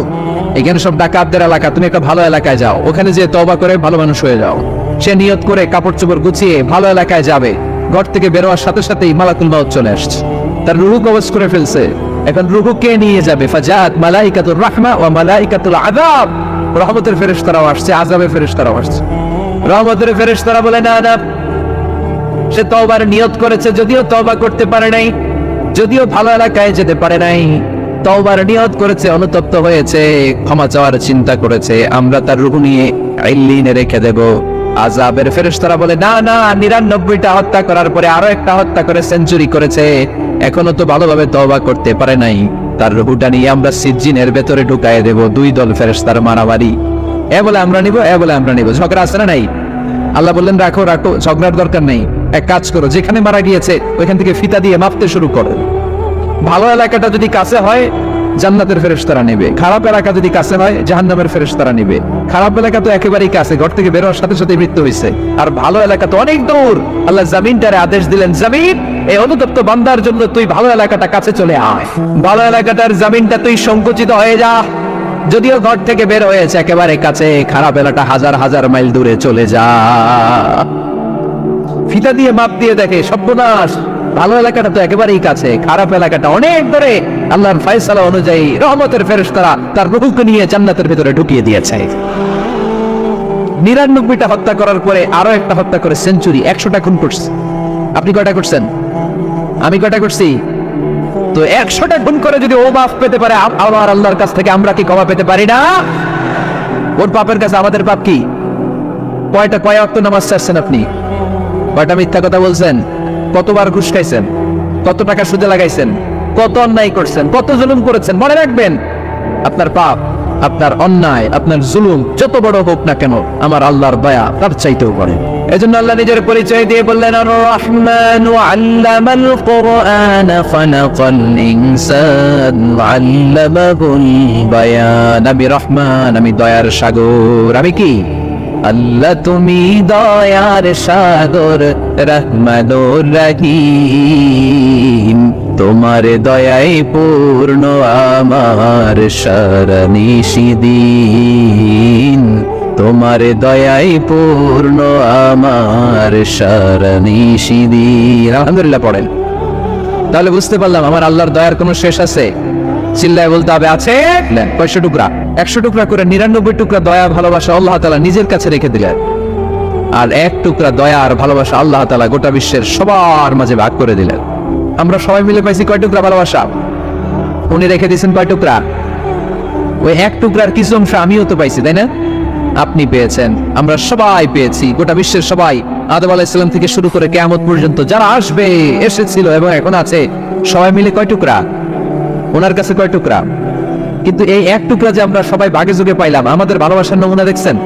Speaker 1: এখানে সব ডাকাতদের এলাকা, তুমি একটা ভালো এলাকায় যাও, ওখানে যে তওবা করে ভালো মানুষ হয়ে যাও। সে নিয়ত করে কাপড় চোপড় গুছিয়ে ভালো এলাকায় যাবে। ঘর থেকে বেরোয়ার সাথে সাথেই মালাকুল মাউত চলে আসছে, তার রূহ কবজ করে ফেলছে। এখন রূহ কে নিয়ে যাবে? ফাজাত মালাইকাতুর রাহমা ওয়া মালাইকাতুল আযাব, রহমতের ফেরেশতারাও আসছে, আযাবের ফেরেশতারাও আসছে। রহমতের ফেরেশতারা বলে, না না, সে তওবার নিয়ত করেছে, যদিও তওবা করতে পারে নাই, যদিও ভালো এলাকায় যেতে পারে নাই, তওবার নিয়ত করেছে, অনুতপ্ত হয়েছে, ক্ষমা চাওয়ার চিন্তা করেছে, আমরা তার রূহ নিয়ে ইল্লিনে রেখে দেব। আযাবের ফেরেশতারা বলে, না না, 99টা হত্যা করার পরে আরো একটা হত্যা করে সেঞ্চুরি করেছে, এখনো তো ভালোভাবে তওবা করতে পারে নাই, তার রূহটা নিয়ে আমরা সিজ্জিনের ভেতরে ঢুকায় দেব। 2 দল ফেরেশতার মারামারি, এ বলে আমরা নিব, এ বলে আমরা নিব। ঝগড়া আছে না নাই? আল্লাহ বললেন রাখো রাখো, ঝগড়ার দরকার নেই। এক কাজ করো, যেখানে মারা গিয়েছে ওইখান থেকে ফিতা দিয়ে মাপতে শুরু করো। ভালো এলাকাটা যদি কাছে হয় জান্নাতের ফেরেশতারা নেবে, খারাপ এলাকা যদি কাছে হয় জাহান্নামের ফেরেশতারা নেবে। খারাপ এলাকা তো একেবারেই কাছে, ঘর থেকে বের হওয়ার সাথে সাথে মৃত্যু হয়েছে, আর ভালো এলাকা তো অনেক দূর। আল্লাহ জমিনটারে আদেশ দিলেন, জমিন এই অনুতপ্ত বান্দার জন্য তুই ভালো এলাকাটা কাছে চলে আয়, ভালো এলাকাটার জমিনটা তুই সংকুচিত হয়ে যা। যদিও ঘর থেকে বের হয়েছে একেবারে কাছে, খারাপ এলাকা হাজার হাজার মাইল দূরে চলে যা। ফিতা দিয়ে মাপ দিয়ে দেখে, সর্বনাশ, ভালো এলাকাটা তো একেবারেই কাছে, খারাপ এলাকাটা অনেক দূরে। আল্লাহর ফয়সালা অনুযায়ী রহমতের ফেরেশতারা তার রূহকে নিয়ে জান্নাতের ভিতরে ঢুকিয়ে দিয়েছে। 99টা হত্যা করার পরে আরো একটা হত্যা করে সেঞ্চুরি, 100টা খুন করছে। আপনি কয়টা করছেন? আমি কয়টা করছি? তো 100টা খুন করে যদি ও মাফ পেতে পারে, আমার আল্লাহর কাছ থেকে আমরা কি ক্ষমা পেতে পারি না? ওর পাপের কাছে আমাদের পাপ কি? কয় ওয়াক্ত নামাজ ছাড়ছেন আপনি? কয়টা মিথ্যা কথা বলছেন? কতবার ঘুষ খাইছেন? কত টাকা সুদে লাগাইছেন? কত অন্যায় করছেন? কত জুলুম করেছেন? মনে রাখবেন, আপনার পাপ, আপনার অন্যায়, আপনার জুলুম যত বড় হোক না কেন, আমার আল্লাহর দয়া তার চাইতেও বড়। এজন্য আল্লাহ নিজের পরিচয় দিয়ে বললেন, আর রহমানু আল্লামাল কুরআন ফালাকাল ইনসান আল্লামাহুল বায়ান। আমি রহমান, আমি দয়ার সাগর। আমি কি? আল্লাহ তুমি দয়ার সাগর, রহমানুর রহিম, তোমার দয়ায় পূর্ণ আমার সারা নিশিদিন, তোমার দয়ায় পূর্ণ আমার সারা নিশিদিন। আলহামদুলিল্লাহ পড়েন, তাহলে বুঝতে পারলাম আমার আল্লাহর দয়ার কোনো শেষ আছে? চিল্লায় বলতে হবে আছে। কয়শো টুকরা? 100 টুকরা করে 99 টুকরা দয়া ভালোবাসা আল্লাহ তাআলা নিজের কাছে রেখে দিলেন, আর 1 টুকরা দয়া আর ভালোবাসা আল্লাহ তাআলা গোটা বিশ্বের সবার মাঝে ভাগ করে দিলেন। আমরা সবাই মিলে পাইছি কয় টুকরা ভালোবাসা? উনি রেখে দিয়েছেন কয় টুকরা? ওই 1 টুকরার কিছু অংশ আমিও তো পাইছি, তাই না? আপনি পেয়েছেন, আমরা সবাই পেয়েছি, গোটা বিশ্বের সবাই, আদম আলাইহিস সালাম থেকে শুরু করে কিয়ামত পর্যন্ত যারা আসবে, এসেছিল এবং এখন আছে, সবাই মিলে কয় টুকরা? ওনার কাছে কয় টুকরা? কিন্তু এই এক টুকরা যে আমরা সবাই ভাগে যোগে পাইলাম, আমাদের ভালোবাসার নমুনা দেখছেন?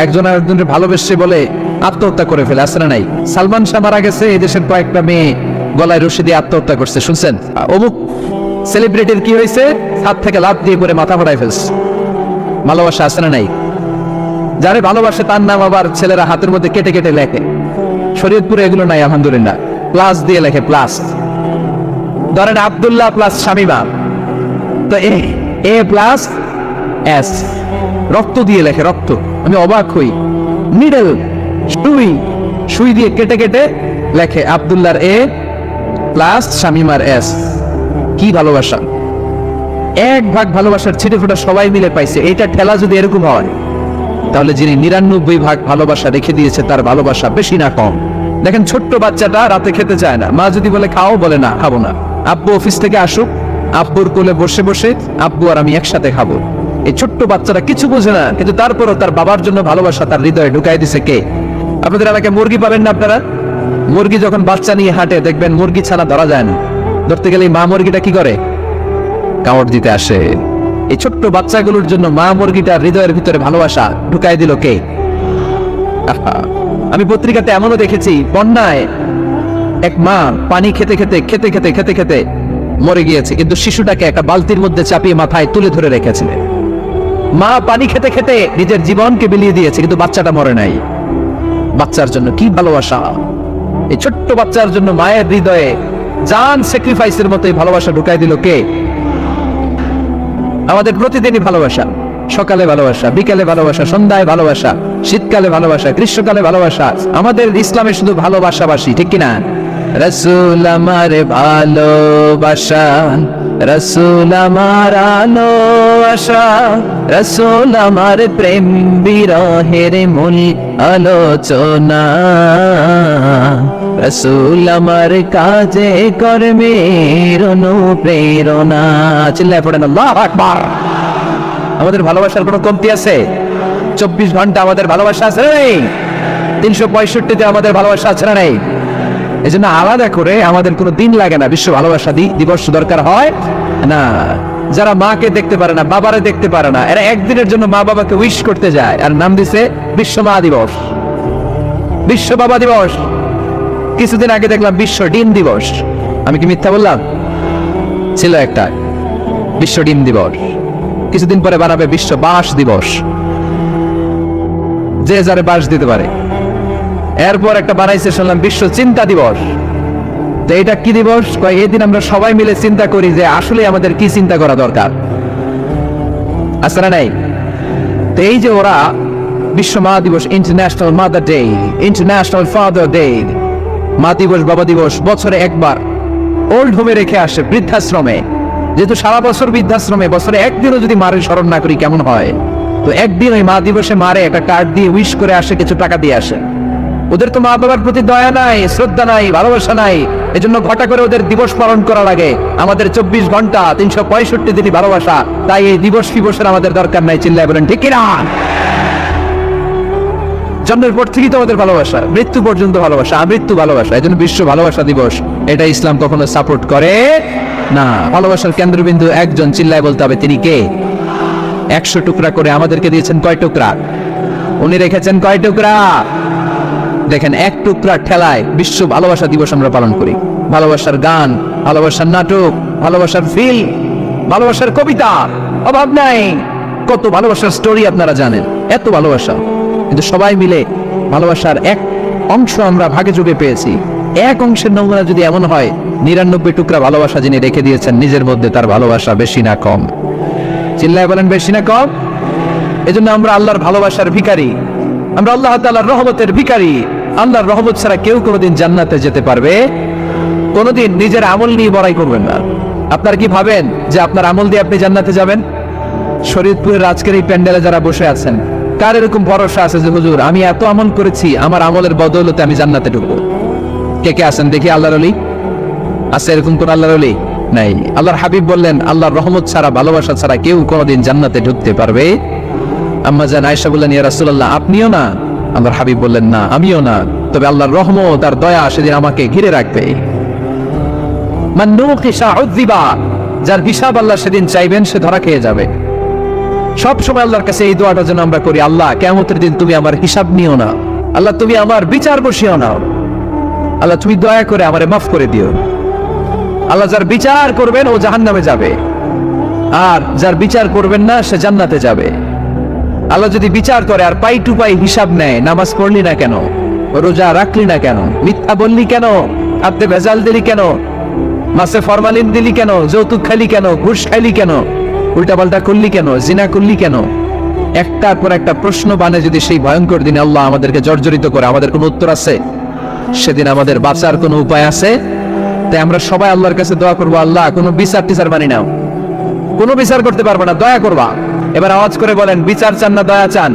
Speaker 1: একজন আরেকজনের ভালোবেসে বলে আত্মহত্যা করে ফেলে, আছে না নাই? সালমান শাহ মারা গেছে, এই দেশের কয়েকটা মেয়ে গলায় রশি দিয়ে আত্মহত্যা করছে, শুনছেন? অমুক সেলিব্রিটির কি হয়েছে, ছাদ থেকে লাফ দিয়ে পরে মাথা ফাটাই ফেলছে। ভালোবাসা আছে না নাই? যারে ভালোবাসে তার নাম আবার ছেলেরা হাতের মধ্যে কেটে কেটে লেখে। শরীয়তপুরে এগুলো নাই আলহামদুলিল্লাহ, প্লাস দিয়ে লেখে, প্লাস। ধরেন আব্দুল্লাহ প্লাস শামিমা, তো এ প্লাস এস, রক্ত দিয়ে লেখে, রক্ত। আমি অবাক হই, নিডল সুই দিয়ে কেটে কেটে লেখে আব্দুল্লাহর এ প্লাস শামিমার এস। কি ভালোবাসা! এক ভাগ ভালোবাসার ছিটে ফোটা সবাই মিলে পাইছে। এইটা ঠেলা যদি এরকম হয়, তাহলে যিনি 99 ভাগ ভালোবাসা রেখে দিয়েছে তার ভালোবাসা বেশি না কম? দেখেন, ছোট্ট বাচ্চাটা রাতে খেতে চায় না, মা যদি বলে খাও, বলে না, খাবো না। আব্বু অফিস থেকে আসুক, আব্বুর কোলে বসে বসে আব্বু আর আমি একসাথে খাবো। এই ছোট্ট বাচ্চাটা কিছু বোঝে না, কিন্তু তারপরও তার বাবার জন্য ভালোবাসা তার হৃদয়ে ঢুকাই দিছে কে? আপনাদের এলাকায় মুরগি পাবেন না আপনারা? মুরগি যখন বাচ্চা নিয়ে হাঁটে, দেখবেন মুরগি ছানা ধরা যায় না। ধরতে গেলে মা মুরগিটা কি করে? কামড় দিতে আসে। এই ছোট্ট বাচ্চাগুলোর জন্য মা মুরগিটার হৃদয়ের ভিতরে ভালোবাসা ঢুকাই দিল কে? আমি পত্রিকাতে এমনও দেখেছি, বন্যায় এক মা পানি খেতে খেতে খেতে খেতে খেতে খেতে মরে গিয়েছে, কিন্তু শিশুটাকে একটা বালতির মধ্যে চাপিয়ে মাথায় তুলে ধরে রেখেছিলেন। মা পানি খেতে খেতে নিজের জীবনকে বিলিয়ে দিয়েছে, কিন্তু বাচ্চাটা মরে নাই। বাচ্চার জন্য কি ভালোবাসা! এই ছোট্ট বাচ্চার জন্য মায়ের হৃদয়ে জান স্যাক্রিফাইসের মতো ভালোবাসা ঢুকাই দিল কে? আমাদের প্রতিদিনই ভালোবাসা, সকালে ভালোবাসা, বিকালে ভালোবাসা, সন্ধ্যায় ভালোবাসা, শীতকালে ভালোবাসা, গ্রীষ্মকালে ভালোবাসা। আমাদের ইসলামে শুধু ভালোবাসাবাসী, ঠিক কিনা? রাসূল আমার ভালোবাসা, রাসূল আমার আলো আশা, রাসূল আমার প্রেম বিরহের মূল আলোচনা, রাসূল আমার কাজে কর্মের অনুপ্রেরণা। চিল্লায় পড়েন আল্লাহু আকবার। আমাদের ভালোবাসার কোনো কমতি আছে? 24 ঘন্টা আমাদের ভালোবাসা আছে না নেই? 365-তে আমাদের ভালোবাসা আছে না নেই? এই জন্য আলাদা করে আমাদের কোনো দিন লাগে না বিশ্ব ভালোবাসা দিবস দরকার হয় না। যারা মাকে দেখতে পারে না, বাবারে দেখতে পারে না, এরা একদিনের জন্য মা বাবাকে উইশ করতে যায়, আর নাম দিছে বিশ্ব মা দিবস, বিশ্ব বাবা দিবস। কিছুদিন আগে দেখলাম বিশ্ব ডিম দিবস। আমি কি মিথ্যা বললাম? ছিল একটা বিশ্ব ডিম দিবস। কিছুদিন পরে বানাবে বিশ্ব বাঁশ দিবস, যে যারে বাঁশ দিতে পারে। এরপর একটা বানাইছে শুনলাম বিশ্ব চিন্তা দিবস। তো এটা কি দিবস? এই দিন আমরা সবাই মিলে চিন্তা করি যে আসলে আমাদের কি চিন্তা করা দরকার, আছে না নাই? তো এই যে ওরা বিশ্ব মা দিবস, international mother day, international father day, মা দিবস, বাবা দিবস বছরে একবার ওল্ড হোমে রেখে আসে, বৃদ্ধাশ্রমে। যেহেতু সারা বছর বৃদ্ধাশ্রমে, বছরে একদিনও যদি মারে স্মরণ না করি কেমন হয়? তো একদিন ওই মা দিবসে মারে একটা কার্ড দিয়ে উইশ করে আসে, কিছু টাকা দিয়ে আসে। ওদের তো মা বাবার প্রতি দয়া নাই, শ্রদ্ধা নাই, ভালোবাসা নাই। এজন্য ঘটা করে ওদের দিবস পালন করা লাগে। আমাদের 24 ঘন্টা 365 দিনই ভালোবাসা, তাই এই দিবস ফিবসের আমাদের দরকার নাই। চিল্লায় বলেন ঠিক কিনা? জন্মের পর থেকেই তো আমাদের ভালোবাসা, মৃত্যু পর্যন্ত ভালোবাসা, আমৃত্যু ভালোবাসা। এই জন্য বিশ্ব ভালোবাসা দিবস, এটা ইসলাম কখনো সাপোর্ট করে না। ভালোবাসার কেন্দ্রবিন্দু একজন, চিল্লায় বলতে হবে তিনি কে? 100 টুকরা করে আমাদেরকে দিয়েছেন কয় টুকরা? উনি রেখেছেন কয় টুকরা? দেখেন, এক টুকরা ঠেলায় বিশ্ব ভালোবাসা দিবস আমরা পালন করি। ভালোবাসার গান, ভালোবাসার নাটক, ভালোবাসার ফিল্ম, ভালোবাসার কবিতা, অভাব নাই। কত ভালোবাসার স্টোরি আপনারা জানেন, এত ভালোবাসা। কিন্তু সবাই মিলে ভালোবাসার এক অংশ আমরা ভাগে যোগে পেয়েছি। এক অংশের নমুনা যদি এমন হয়, 99 টুকরা ভালোবাসা যিনি রেখে দিয়েছেন নিজের মধ্যে, তার ভালোবাসা বেশি না কম? চিল্লায় বলেন বেশি না কম? এজন্য আমরা আল্লাহর ভালোবাসার ভিখারি, আমরা আল্লাহ তাআলার রহমতের ভিখারি। আল্লাহর রহমত ছাড়া কেউ কোনোদিন জান্নাতে যেতে পারবে? কোনোদিন নিজের আমল নিয়ে বড়াই করবেন না। আপনার কি ভাবেন যে আপনার আমল দিয়ে আপনি জান্নাতে যাবেন? শরীয়তপুরের আজকের এই প্যান্ডেলে যারা বসে আছেন, কার এরকম ভরসা আছে যে হুজুর আমি এত আমল করেছি, আমার আমলের বদৌলতে আমি জান্নাতে ঢুকবো? কে কে আছেন দেখি আল্লাহর ওলি? আছে এরকম কোন আল্লাহর ওলি? নাই। আল্লাহর হাবিব বললেন, আল্লাহর রহমত ছাড়া, ভালোবাসা ছাড়া কেউ কোনোদিন জান্নাতে ঢুকতে পারবে আম্মা জান আয়েশা বললেন, ইয়া রাসূলুল্লাহ, আপনিও না? আল্লাহর হাবিব বললেন, না আমিও না, তবে আল্লাহর রহমত আর দয়া সেদিন আমাকে ঘিরে রাখবে। মান নুকিশা উযিবা, যার হিসাব আল্লাহ সেদিন চাইবেন সে ধরা খেয়ে যাবে। সব সময় আল্লাহর কাছে এই দোয়াটা যেন আমরা করি, আল্লাহ কিয়ামতের দিন তুমি আমার হিসাব নিও না, আল্লাহ তুমি আমার বিচার বসিও না, আল্লাহ তুমি দয়া করে আমারে মাফ করে দিও। আল্লাহ যার বিচার করবেন ও জাহান্নামে যাবে, আর যার বিচার করবেন না সে জান্নাতে যাবে। আল্লাহ যদি বিচার করে আর পাই টু পাই হিসাব নেয়, নামাজ পড়লি না কেন, রোজা রাখলি না কেন, মিথ্যা বললি কেন, আপনি ভেজাল দিলি কেন, মাছে ফরমালিন দিলি কেন, যৌতুক খাইলি কেন, ঘুষ খাইলি কেন, উল্টাপাল্টা করলি কেন, জিনা করলি কেন, একটার পর একটা প্রশ্ন বানে যদি সেই ভয়ঙ্কর দিনে আল্লাহ আমাদেরকে জর্জরিত করে, আমাদের কোনো উত্তর আছে? সেদিন আমাদের বাঁচার কোনো উপায় আছে? তাই আমরা সবাই আল্লাহর কাছে দোয়া করবো, আল্লাহ কোনো বিচার টিচার মানি নাও, কোনো বিচার করতে পারবো না, দয়া করবা। এবার আওয়াজ করে বলেন, বিচার চান না দয়া চান?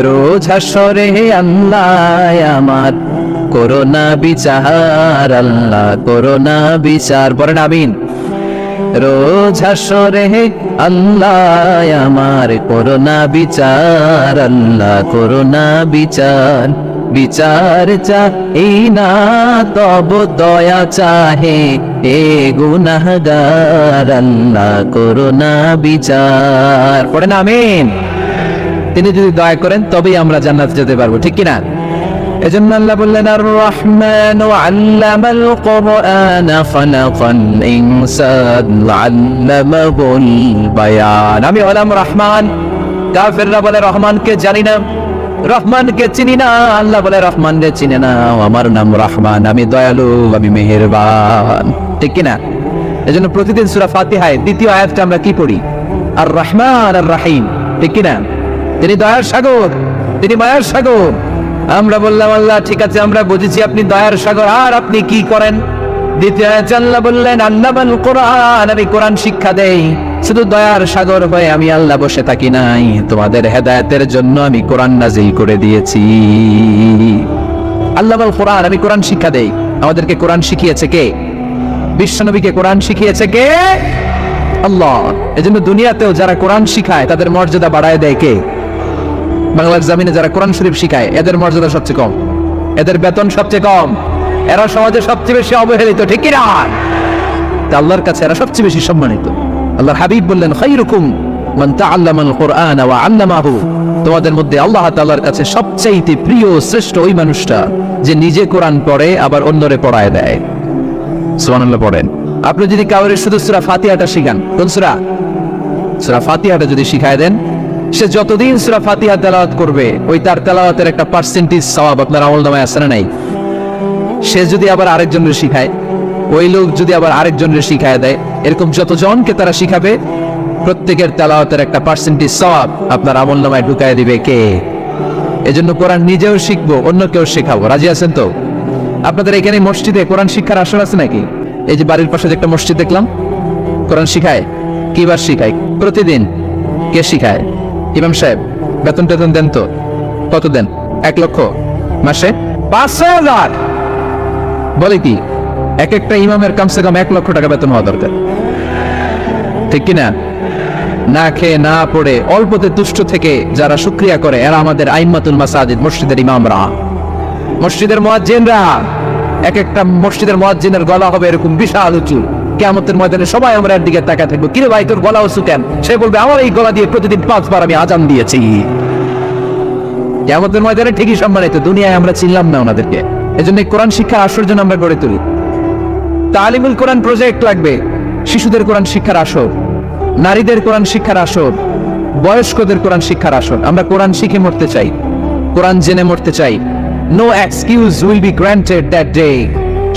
Speaker 1: রোজ হাসরে আল্লাহ আমার করোনা বিচার, আল্লাহ করোনা বিচার, বলেন আমিন। রোজ হাসরে আল্লাহ আমার করোনা বিচার, আল্লাহ করোনা বিচার, বিচার চাই না তব দয়া চাহে এ গুনাহগার, আল্লাহ করোনা বিচার, পড়েন আমিন। তিনি যদি দয়া করেন তবেই আমরা জান্নাতে যেতে পারবো, ঠিক কিনা? এজন্য আল্লাহ বললেন, আর রহমান আল্লামাল কুরআন খালাকাল ইনসান আল্লামাহুল বায়ান। আমি হলাম রহমান, কাফেররা বলে রহমানকে জানি না, রহমানকে চিনি না। আল্লাহ বলে রহমানকে চিনে না, আমার নাম রহমান, আমি দয়ালু, আমি মেহেরবান, ঠিক কিনা? এজন্য প্রতিদিন সূরা ফাতিহায় দ্বিতীয় আয়াতটা আমরা কি পড়ি? আর রহমান আর রাহিম, ঠিক কিনা? তিনি দয়ার সাগর, তিনি মায়ার সাগর। আমরা বললাম, আল্লাহ ঠিক আছে আমরা বুঝেছি আপনি দয়ার সাগর, আর আপনি কি করেন? দ্বিতীয় আয়াতে আল্লাহ বললেন, আল্লামাল কোরআন, আমি কোরআন শিক্ষা দেই। শুধু দয়ার সাগর হয়ে আমি আল্লাহ বসে থাকি নাই, তোমাদের হেদায়েতের জন্য আমি কোরআন নাজিল করে দিয়েছি। আল্লামাল কোরআন, আমি কোরআন শিক্ষা দেই। আমাদেরকে কোরআন শিখিয়েছে কে? বিশ্বনবীকে কোরআন শিখিয়েছে কে? আল্লাহ। এজন্য দুনিয়াতেও যারা কোরআন শিখায় তাদের মর্যাদা বাড়ায় দেয় কে? বাংলার জমিনে যারা কোরআন শরীফ শিখায় এদের মর্যাদা সবচেয়ে কম, এদের বেতন সবচেয়ে কম, এরা সমাজে সবচেয়ে বেশি অবহেলিত, ঠিক কি না? আল্লাহর কাছে এরা সবচেয়ে বেশি সম্মানিত। আল্লাহর হাবিব বললেন, খায়রুকুম মান তাআল্লামাল কুরআন ওয়া আল্লামাহু, তোমাদের মধ্যে আল্লাহ তাআলার কাছে সবচেয়ে প্রিয় শ্রেষ্ঠ ওই মানুষটা যে নিজে কোরআন পড়ে আবার অন্যরে পড়ায় দেয়। সুবহানাল্লাহ পড়েন। আপনি যদি কাউরে শুধু সূরা ফাতিহাটা শিখান, কোন সূরা? সূরা ফাতিহাটা যদি শিখায় দেন, সে যতদিন সূরা ফাতিহা তেলাওয়াত করবে ওই তার তেলাওয়াতের একটা পার্সেন্টেজ সওয়াব আপনার আমলনামায় আছে না নাই? সে যদি আবার আরেকজনের শিখায়, ওই লোক যদি আবার আরেকজনের শিখায় দেয়, এরকম যতজনকে তারা শিখাবে প্রত্যেকের তেলাওয়াতের একটা পার্সেন্টেজ সওয়াব আপনার আমলনামায় ঢুকায় দিবে কে? এজন্য কোরআন নিজেও শিখবো, অন্যকেও শেখাবো। রাজি আছেন তো? আপনাদের এখানে মসজিদে কোরআন শিক্ষার আসর আছে নাকি? এই যে বাড়ির পাশে যে একটা মসজিদ দেখলাম, কোরআন শিখায়। কিবার শিখায়? প্রতিদিন। কে শিখায়? ইমাম সাহেব। বেতন টেতন দেন তো? কত দেন? 1 লক্ষ মাসে? 5,000। বলে কি এক একটা ইমামের কমসে কম 1 লক্ষ টাকা বেতন হওয়া দরকার, ঠিক কিনা? না খেয়ে না পড়ে অল্পতে তুষ্ট থেকে যারা শুকরিয়া করে এরা আমাদের আইম্মাতুল মাসাজিদ, মসজিদের ইমামরা, মসজিদের মুয়াজ্জিনরা। এক একটা মসজিদের মুয়াজ্জিনের গলা হবে এরকম বিশাল উঁচু। কিয়ামতের ময়দানে সবাই আমরা এর দিকে তাকায় থাকবো, কিরে ভাই তোর গলা উঁচু কেন? সে বলবে, আমার এই গলা দিয়ে প্রতিদিন 5 বার আমি আজান দিয়েছি। কিয়ামতের ময়দানে ঠিকই সম্মানিত, দুনিয়ায় আমরা চিনলাম না ওনাদেরকে। এজন্য কোরআন শিক্ষার আসর যেন আমরা গড়ে তুলি। তালিমুল কোরআন প্রজেক্ট লাগবে, শিশুদের কোরআন শিক্ষার আসর, নারীদের কোরআন শিক্ষার আসর, বয়স্কদের কোরআন শিক্ষার আসর। আমরা কোরআন শিখে মরতে চাই, কোরআন জেনে মরতে চাই। No excuse will be granted that day.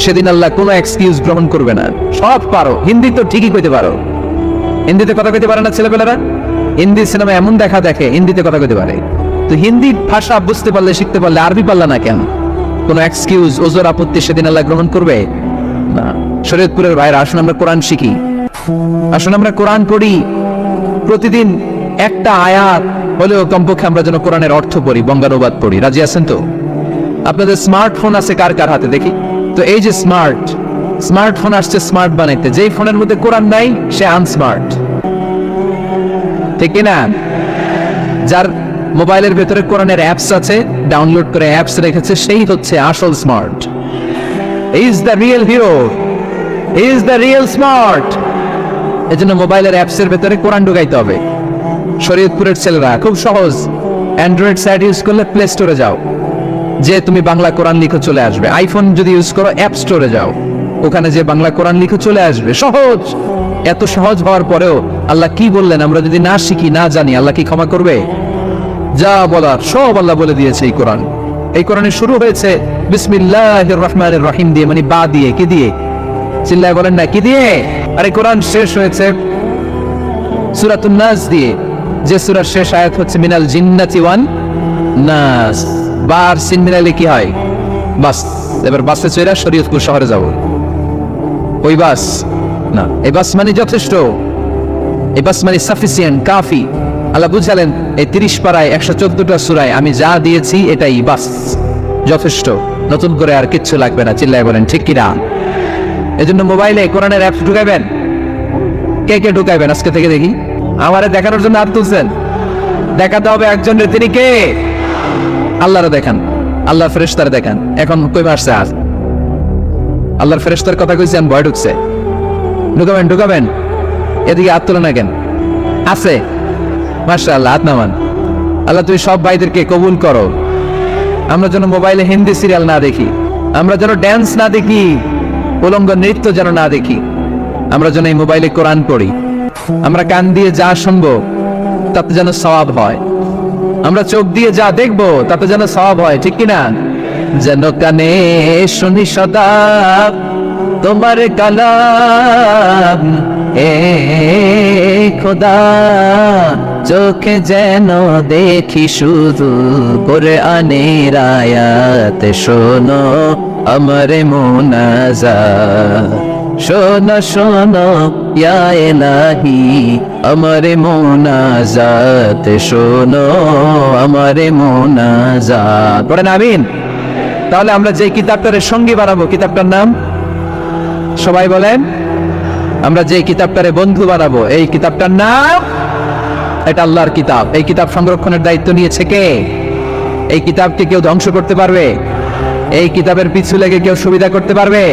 Speaker 1: সেদিন আল্লাহ কোনো এক্সকিউজ গ্রহণ করবে না। সব পারো, হিন্দি তো ঠিকই কইতে পারো। হিন্দিতে কথা কইতে পারে না ছেলেপেলেরা? হিন্দি সিনেমা এমন দেখা দেখে হিন্দিতে কথা কইতে পারে। তো হিন্দি ভাষা বুঝতে পারলে, শিখতে পারলে আরবি পারলা না কেন? কোনো এক্সকিউজ, ওজোর, আপত্তি সেদিন আল্লাহ গ্রহণ করবে না। শরীয়তপুরের ভাইরা, আসুন আমরা কোরআন শিখি, আসুন আমরা কোরআন পড়ি। প্রতিদিন একটা আয়াত হলেও কমপক্ষে আমরা যেন কোরআনের অর্থ পড়ি, বঙ্গানুবাদ পড়ি। রাজি আছেন তো? আপনাদের স্মার্টফোন আছে কার কার হাতে দেখি তো? এই যে স্মার্টফোন আসছে স্মার্ট বানাইতে, যেই ফোনের মধ্যে কোরআন নাই সে আনস্মার্ট, ঠিক না? যার মোবাইলের ভেতরে কোরআনের অ্যাপস আছে, ডাউনলোড করে অ্যাপস রেখেছে, সেই হচ্ছে আসল smart. Is the real hero, is the real smart. এজন্য মোবাইলের অ্যাপসের ভেতরে কোরআন ঢুকাইতে হবে। শরীয়তপুরের ছেলেরা খুব সহজ, অ্যান্ড্রয়েড সাইট ইউজ করলে প্লে স্টোরে যাও, যে তুমি বাংলা কোরআন লিখো চলে আসবে। আইফোন যদি ইউজ করো অ্যাপ স্টোরে যাও, ওখানে যে বাংলা কোরআন লিখো চলে আসবে। সহজ। এত সহজ হওয়ার পরেও আল্লাহ কি বললেন আমরা যদি না শিখি, না জানি, আল্লাহ কি ক্ষমা করবে? যা বলার সব আল্লাহ বলে দিয়েছে এই কোরআন। এই কোরআনে শুরু হয়েছে বিসমিল্লাহির রহমানির রহিম দিয়ে, মানে বা দিয়ে। কি দিয়ে? চিল্লায় বলেন না কি দিয়ে? আর এই কোরআন শেষ হয়েছে সূরাতুন নাস দিয়ে, যে সূরার শেষ আয়াত হচ্ছে মিনাল জিন্নাতি ওয়ান নাস। বার সিন মিলাইলে কি হয়? বাস। এবার বাসে চড়ে শরীয়তপুর শহরে যাব। ওই বাস না, এই বাস মানে যথেষ্ট, এই বাস মানে সাফিসিয়েন্ট, কাফি। আল্লাহ বুঝালেন এই 30 পারায় 114টা সূরায় আমি যা দিয়েছি এটাই বাস, যথেষ্ট। নতুন করে আর কিচ্ছু লাগবে না। চিল্লায় বলেন ঠিক কিনা? এজন্য মোবাইলে কোরআনের অ্যাপ ঢুকাবেন। কে কে ঢুকাবেন আজকে থেকে দেখি? আমারে দেখানোর জন্য হাত তুলছেন? দেখাতে হবে একজনের, তিনি কে? আল্লাহরে দেখান, আল্লাহর ফেরেশতারে দেখান। এখন কই মারছে আজ? আল্লাহর ফেরেশতার কথা কইছেন, ভয় ঢুকছে। ঢুকাবেন ঢুকাবেন। এদিকে হাত তোলে না কেন? আছে মাশাআল্লাহ, হাত নামান। আল্লাহ তুমি সব ভাইদেরকে কবুল করো। আমরা যেন মোবাইলে হিন্দি সিরিয়াল না দেখি, আমরা যেন ড্যান্স না দেখি, উলঙ্গ নৃত্য যেন না দেখি। আমরা যেন এই মোবাইলে কোরআন পড়ি। আমরা কান দিয়ে যা শুনবো তাতে যেন সওয়াব হয়। আমরা চোখ দিয়ে যা দেখবো তাতে যেন সওয়াব হয়। ঠিক কিনা? যেন কানে শুনি সদা তোমার কালাম, এ খোদা চোখে যেন দেখি শুধু কোরআনের আয়াত। শোনো আমার মুনাজাত, শোনো শোনো ইয়া ইলাহি আমার মুনাজাত, শোনো আমার মুনাজাত। পড়েন আমিন। তাহলে আমরা যে কিতাবটার সঙ্গী বানাবো, কিতাবটার নাম সবাই বলেন। আমরা যে কিতাবটারে বন্ধু বানাবো, এই কিতাবটার নাম, এটা আল্লাহর কিতাব। এই কিতাব সংরক্ষণের দায়িত্ব নিয়েছে কে? এই কিতাবকে কেউ ধ্বংস করতে পারবে? এই কিতাবের পিছু লেগে কেউ সুবিধা করতে পারবে?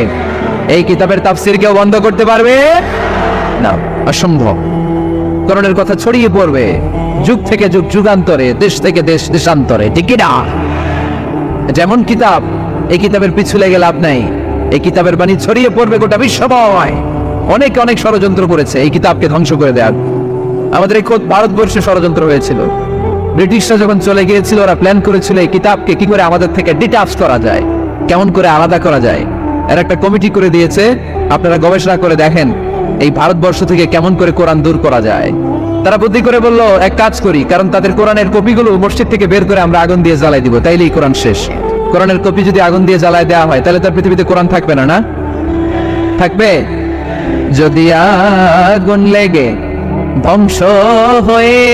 Speaker 1: এই কিতাবের তাফসীর কেউ বন্ধ করতে পারবে না, অসম্ভব। কোরআনের কথা ছড়িয়ে পড়বে যুগ থেকে যুগ, যুগান্তরে, দেশ থেকে দেশ, দেশান্তরে। ঠিক কি না? যেমন কিতাব, এই কিতাবের পিছু লেগে লাভ নাই। এই কিতাবের বাণী ছড়িয়ে পড়বে গোটা বিশ্বময়। অনেক অনেক ষড়যন্ত্র করেছে এই কিতাবকে ধ্বংস করে দেওয়ার। আমাদের এই খোদ ভারতবর্ষে ষড়যন্ত্র হয়েছিল। ব্রিটিশরা যখন চলে গিয়েছিল, ওরা প্ল্যান করেছিল এই কিতাবকে কি করে আমাদের থেকে ডিটাচ করা যায়, কেমন করে আলাদা করা যায়। এর একটা কমিটি করে দিয়েছে। আপনারা গবেষণা করে দেখেন এই ভারতবর্ষ থেকে কেমন করে কোরআন দূর করা যায়। তারা বুদ্ধি করে বলল এক কাজ করি, কারণ তাদের কোরআনের কপিগুলো মসজিদ থেকে বের করে আমরা আগুন দিয়ে জ্বালাই দিব, তাইলেই কোরআন শেষ। কোরআনের কপি যদি আগুন দিয়ে জ্বালায় দেওয়া হয় তাহলে তার পৃথিবীতে কোরআন থাকবে না? না থাকবে? যদি আগুন লেগে ধ্বংস হয়ে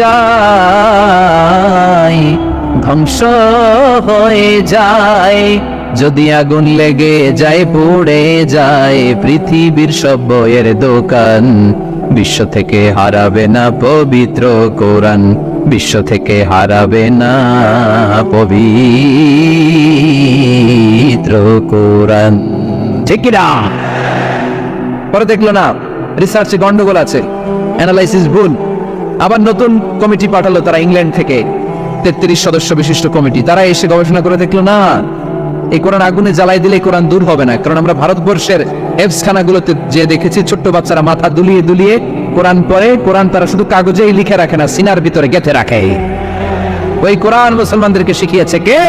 Speaker 1: যায়, ধ্বংস হয়ে যায়, যদি আগুন লেগে যায়, পুড়ে যায় পৃথিবীর সব বইয়ের দোকান, বিশ্ব থেকে হারাবে না পবিত্র কোরআন, বিশ্ব থেকে হারাবে না পবিত্র কোরআন। ঠিক কিনা? পরে দেখলো না রিসার্চে গন্ডগোল আছে, অ্যানালাইসিস ভুল। আবার নতুন কমিটি পাঠালো তারা ইংল্যান্ড থেকে, 33 সদস্য বিশিষ্ট কমিটি। তারা এসে গবেষণা করে দেখলো না, এই কোরআন আগুনে জ্বালাই দিলে কোরআন দূর হবে না। কারণ আমরা ভারতবর্ষের এফসখানাগুলোতে যে দেখেছি, ছোট্ট বাচ্চারা মাথা দুলিয়ে দুলিয়ে কোরআন পড়ে। কোরআন তারা শুধু কাগজেই লিখে রাখে না, সিনার ভিতরে গেঁথে রাখে। ওই কোরআন মুসলমানদেরকে শিখিয়েছে কে?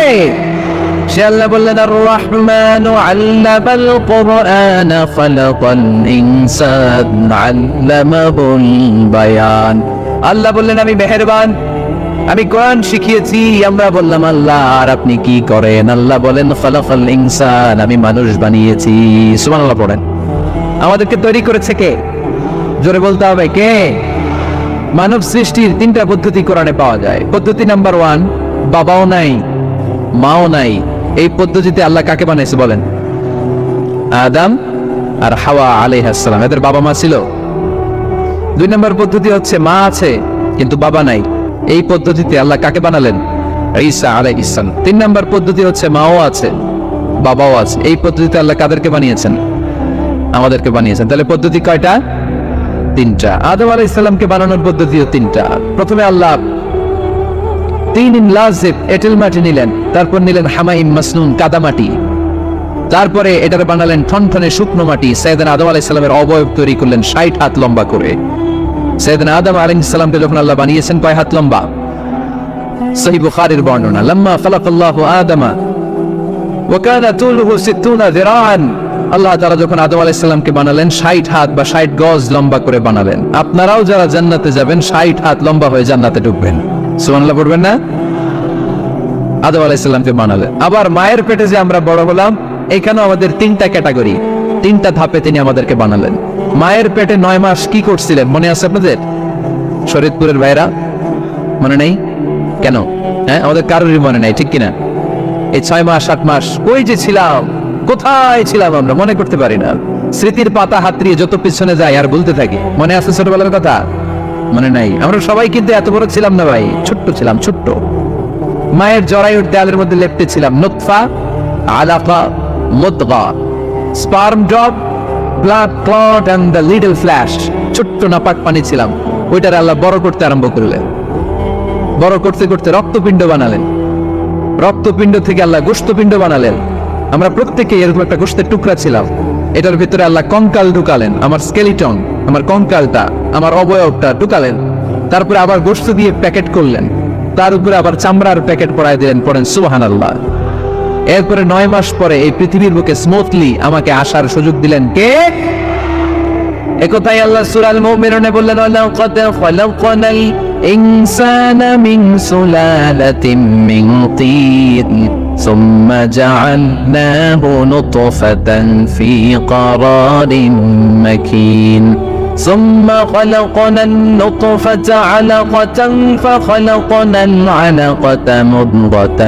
Speaker 1: সে আল্লাহ বললেন আর রহমানু আল্লামাল কুরআন খালাকাল ইনসান আল্লামাহুল বায়ান। আল্লাহ বললেন আমি মেহেরবান, আমি কোরআন শিখিয়েছি। আমরা বললাম আল্লাহ আর আপনি কি করেন? আল্লাহ বলেন খালাকাল ইনসান, আমি মানুষ বানিয়েছি। সুবহানাল্লাহ পড়েন। আমাদেরকে তৈরি করেছে কে? জোরে বলতে হবে কে? মানব সৃষ্টির 3টা পদ্ধতি কোরআনে পাওয়া যায়। পদ্ধতি নাম্বার 1, বাবাও নাই মাও নাই। এই পদ্ধতিতে আল্লাহ কাকে বানাইছে বলেন? আদম আর হাওয়া আলাইহিস সালাম, এদের বাবা মা ছিল। 2 নম্বর পদ্ধতি হচ্ছে মা আছে কিন্তু বাবা নাই। এই পদ্ধতিতে আল্লাহ কাকে বানালেন? ঈসা আলাইহিস সালাম। 3 নাম্বার পদ্ধতি হচ্ছে মাও আছে বাবাও আছে। এই পদ্ধতিতে আল্লাহ কাদেরকে বানিয়েছেন? আমাদেরকে বানিয়েছেন। তাহলে পদ্ধতি কয়টা? 3টা। আদম আলাইহিস সালামকে বানানোর পদ্ধতিও 3টা। প্রথমে আল্লাহ তিন লাজিব এঁটেল মাটি নিলেন, তারপর নিলেন হামাইম মাসনুন কাদামাটি, তারপরে এটারে বানালেন ঠনঠনে শুকনো মাটি। সাইয়েদনা আদম আলাইহিস সালামের অবয়ব তৈরি করলেন 60 হাত লম্বা করে। সাইয়েদনা আদম আলাইহিস সালামকে যখন আল্লাহ বানিয়েছেন কয় হাত লম্বা? সহিহ বুখারীর বর্ণনা, লাম্মা খালাকাল্লাহু আদামা ওয়া কানা তুলুহু 60 যিরাআন। আল্লাহ তাআলা যখন আদম আলাইহিস সালামকে বানালেন 60 হাত বা 60 গজ লম্বা করে বানালেন। আপনারাও যারা জান্নাতে যাবেন 60 হাত লম্বা হয়ে জান্নাতে ঢুকবেন। সুবহানাল্লাহ পড়বেন না? আদম আলাইহিস সালামকে বানালেন। আবার মায়ের পেটে যে আমরা বড় হলাম, এখানেও আমাদের 3টা ক্যাটাগরি, 3টা ধাপে তিনি আমাদেরকে বানালেন। মায়ের পেটে 9 মাস কি করছিলেন মনে আছে আপনাদের? শরীয়তপুরের ভাইরা মনে নেই কেন? হ্যাঁ, আমাদের কারোরই মনে নাই, ঠিক কিনা? এই 6 মাস 8 মাস কই যে ছিলাম, কোথায় ছিলাম আমরা মনে করতে পারি না। স্মৃতির পাতা হাতড়িয়ে যত পিছনে যাই আর বলতে থাকি। মনে আছে ছোটবেলার কথা? মনে নাই। আমরা সবাই কিন্তু এত বড় ছিলাম না ভাই, ছোট্ট ছিলাম, ছোট্ট। মায়ের জরায়ুর দেয়ালের মধ্যে লেপ্টে ছিলাম নুতফা, আলাকা, মুদগা, sperm drop, blood clot and the little flesh. ছোট্ট নাপাক পানি ছিলাম। ওইটার আল্লাহ বড় করতে আরম্ভ করলেন। বড় করতে করতে রক্তপিণ্ড বানালেন। রক্তপিণ্ড থেকে আল্লাহ গোশতপিণ্ড বানালেন। আমরা প্রত্যেকে এরকম একটা গোশতের টুকরা ছিলাম। এটার ভিতরে আল্লাহ কঙ্কাল ঢুকালেন, আমার স্কেলিটন, আমার কঙ্কালটা, আমার অবয়বটা ঢুকালেন। তারপরে আবার গোশত দিয়ে প্যাকেট করলেন, তার উপরে আবার চামড়ার প্যাকেট পরাই দিলেন। পড়েন সুবহানাল্লাহ। এরপরে 9 মাস পরে এই পৃথিবীর বুকে স্মুথলি আমাকে আসার সুযোগ দিলেন কে? একথাই আল্লাহ সূরা আল মুমিনুনে বললেন, ওয়ালাকাদ খালাকনাল ইনসানা মিন সুলালাতিন মিন তিন সুম্মা জাআলনাহু নুতফাতান ফি ক্বারারিন মাকিন ثم خلقنا النطفة علقة فخلقنا العلقة مضغة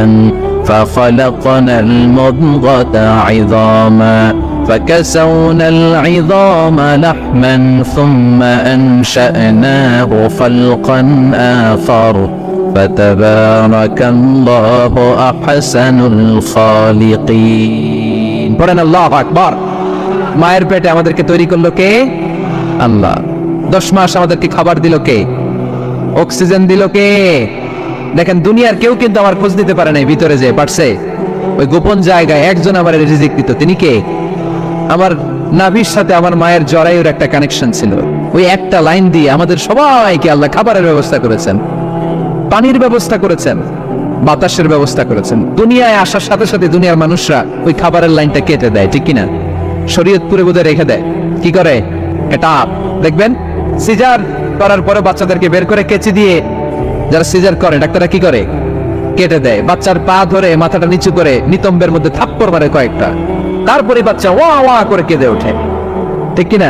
Speaker 1: فخلقنا المضغة عظاما فكسونا العظام لحما ثم أنشأناه خلقا آخر فتبارك الله أحسن الخالقين. পড়েন আল্লাহু আকবার। মায়ের পেটে আমাদেরকে তৈরি করলো কে? আল্লাহ। 10 মাস আমাদেরকে খাবার দিল কে? অক্সিজেন দিল কে? দেখেন দুনিয়ার কেউ কিন্তু আমার খোঁজ দিতে পারে নাই ভিতরে যে পারছে। ওই গোপন জায়গায় একজন আমার রিজিক দিত। তিনি কে? আমার নাভির সাথে আমার মায়ের জরায়ুর একটা কানেকশন ছিল। ওই একটা লাইন দিয়ে আমাদের সবাইকে আল্লাহ খাবারের ব্যবস্থা করেছেন, পানির ব্যবস্থা করেছেন, বাতাসের ব্যবস্থা করেছেন। দুনিয়ায় আসার সাথে সাথে দুনিয়ার মানুষরা ওই খাবারের লাইনটা কেটে দেয়, ঠিক কিনা? শরীয়তপুরে বোধহয় রেখে দেয়। কি করে? এটা দেখবেন সিজার করার পরে বাচ্চাদেরকে বের করে কেচি দিয়ে, যারা সিজার করে ডাক্তাররা কি করে? কেটে দেয়। বাচ্চার পা ধরে মাথাটা নিচু করে নিতম্বের মধ্যে থাপ্পড় মারে কয়েকটা, তারপরে বাচ্চা ওয়া ওয়া করে কেঁদে ওঠে, ঠিক কিনা?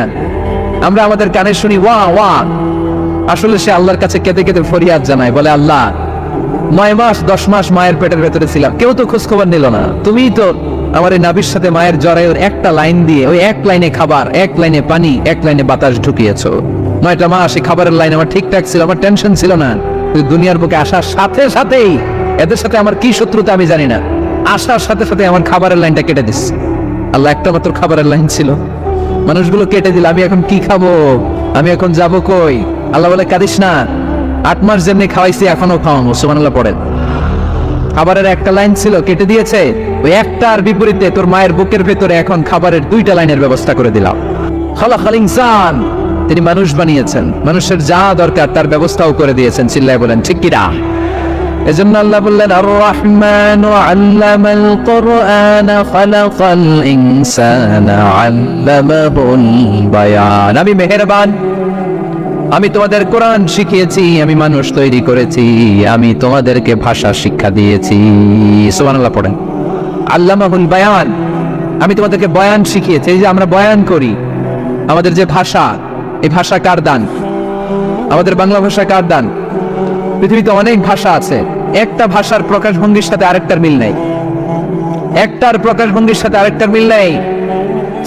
Speaker 1: আমরা আমাদের কানে শুনি ওয়া ওয়া, আসলে সে আল্লাহর কাছে কেঁদে কেঁদে ফরিয়াদ জানায়, বলে আল্লাহ 9 মাস 10 মাস মায়ের পেটের ভেতরে ছিলাম, কেউ তো খোঁজ খবর নিল না। তুমিই তো আমার এই নাভির সাথে মায়ের জরায়ুর একটা লাইন দিয়ে, ওই এক লাইনে খাবার, এক লাইনে পানি, এক লাইনে বাতাস ঢুকিয়েছো। 9টা মাস এই খাবারের লাইন আমার ঠিকঠাক ছিল, আমার টেনশন ছিল না। দুনিয়ার বুকে আসার সাথে সাথেই, এদের সাথে আমার কি শত্রুতা আমি জানি না, আসার সাথে সাথে আমার খাবারের লাইনটা কেটে দিস। আল্লাহ একটা মাত্র খাবারের লাইন ছিল, মানুষগুলো কেটে দিল। আমি এখন কি খাবো? আমি এখন যাবো কই? আল্লাহ বলে কাঁদিস না, 8 মাস যেমনি খাওয়াইছি এখনো খাওয়াবো। সুবহানাল্লাহ পড়েন। খাবারের একটা লাইন ছিল, কেটে দিয়েছে। ওই একটার বিপরীতে তোর মায়ের বুকের ভেতরে এখন খাবারের 2টা লাইনের ব্যবস্থা করে দিলাম। খালাকাল ইনসান, তিনি মানুষ বানিয়েছেন, মানুষের যা দরকার তার ব্যবস্থাও করে দিয়েছেন। চিল্লায় বলেন ঠিক কিনা? এজন্য আল্লাহ বললেন আর রহমানু আল্লামাল কুরআন খালাকাল ইনসানা আল্লামাহুল বায়ান। আমি মেহেরবান, আমি তোমাদের কোরআন শিখিয়েছি, আমি মানুষ তৈরি করেছি, আমি তোমাদেরকে ভাষা শিক্ষা দিয়েছি। সুবহানাল্লাহ পড়েন। আল্লামাহুল বায়ান, আমি তোমাদেরকে বয়ান শিখিয়েছি। এই যে আমরা বয়ান করি, আমাদের যে ভাষা, এই ভাষা কার দান? আমাদের বাংলা ভাষা কার দান? পৃথিবীতে অনেক ভাষা আছে, একটা ভাষার প্রকাশভঙ্গির সাথে আরেকটার মিল নাই। একটার প্রকাশভঙ্গির সাথে আরেকটার মিল নাই।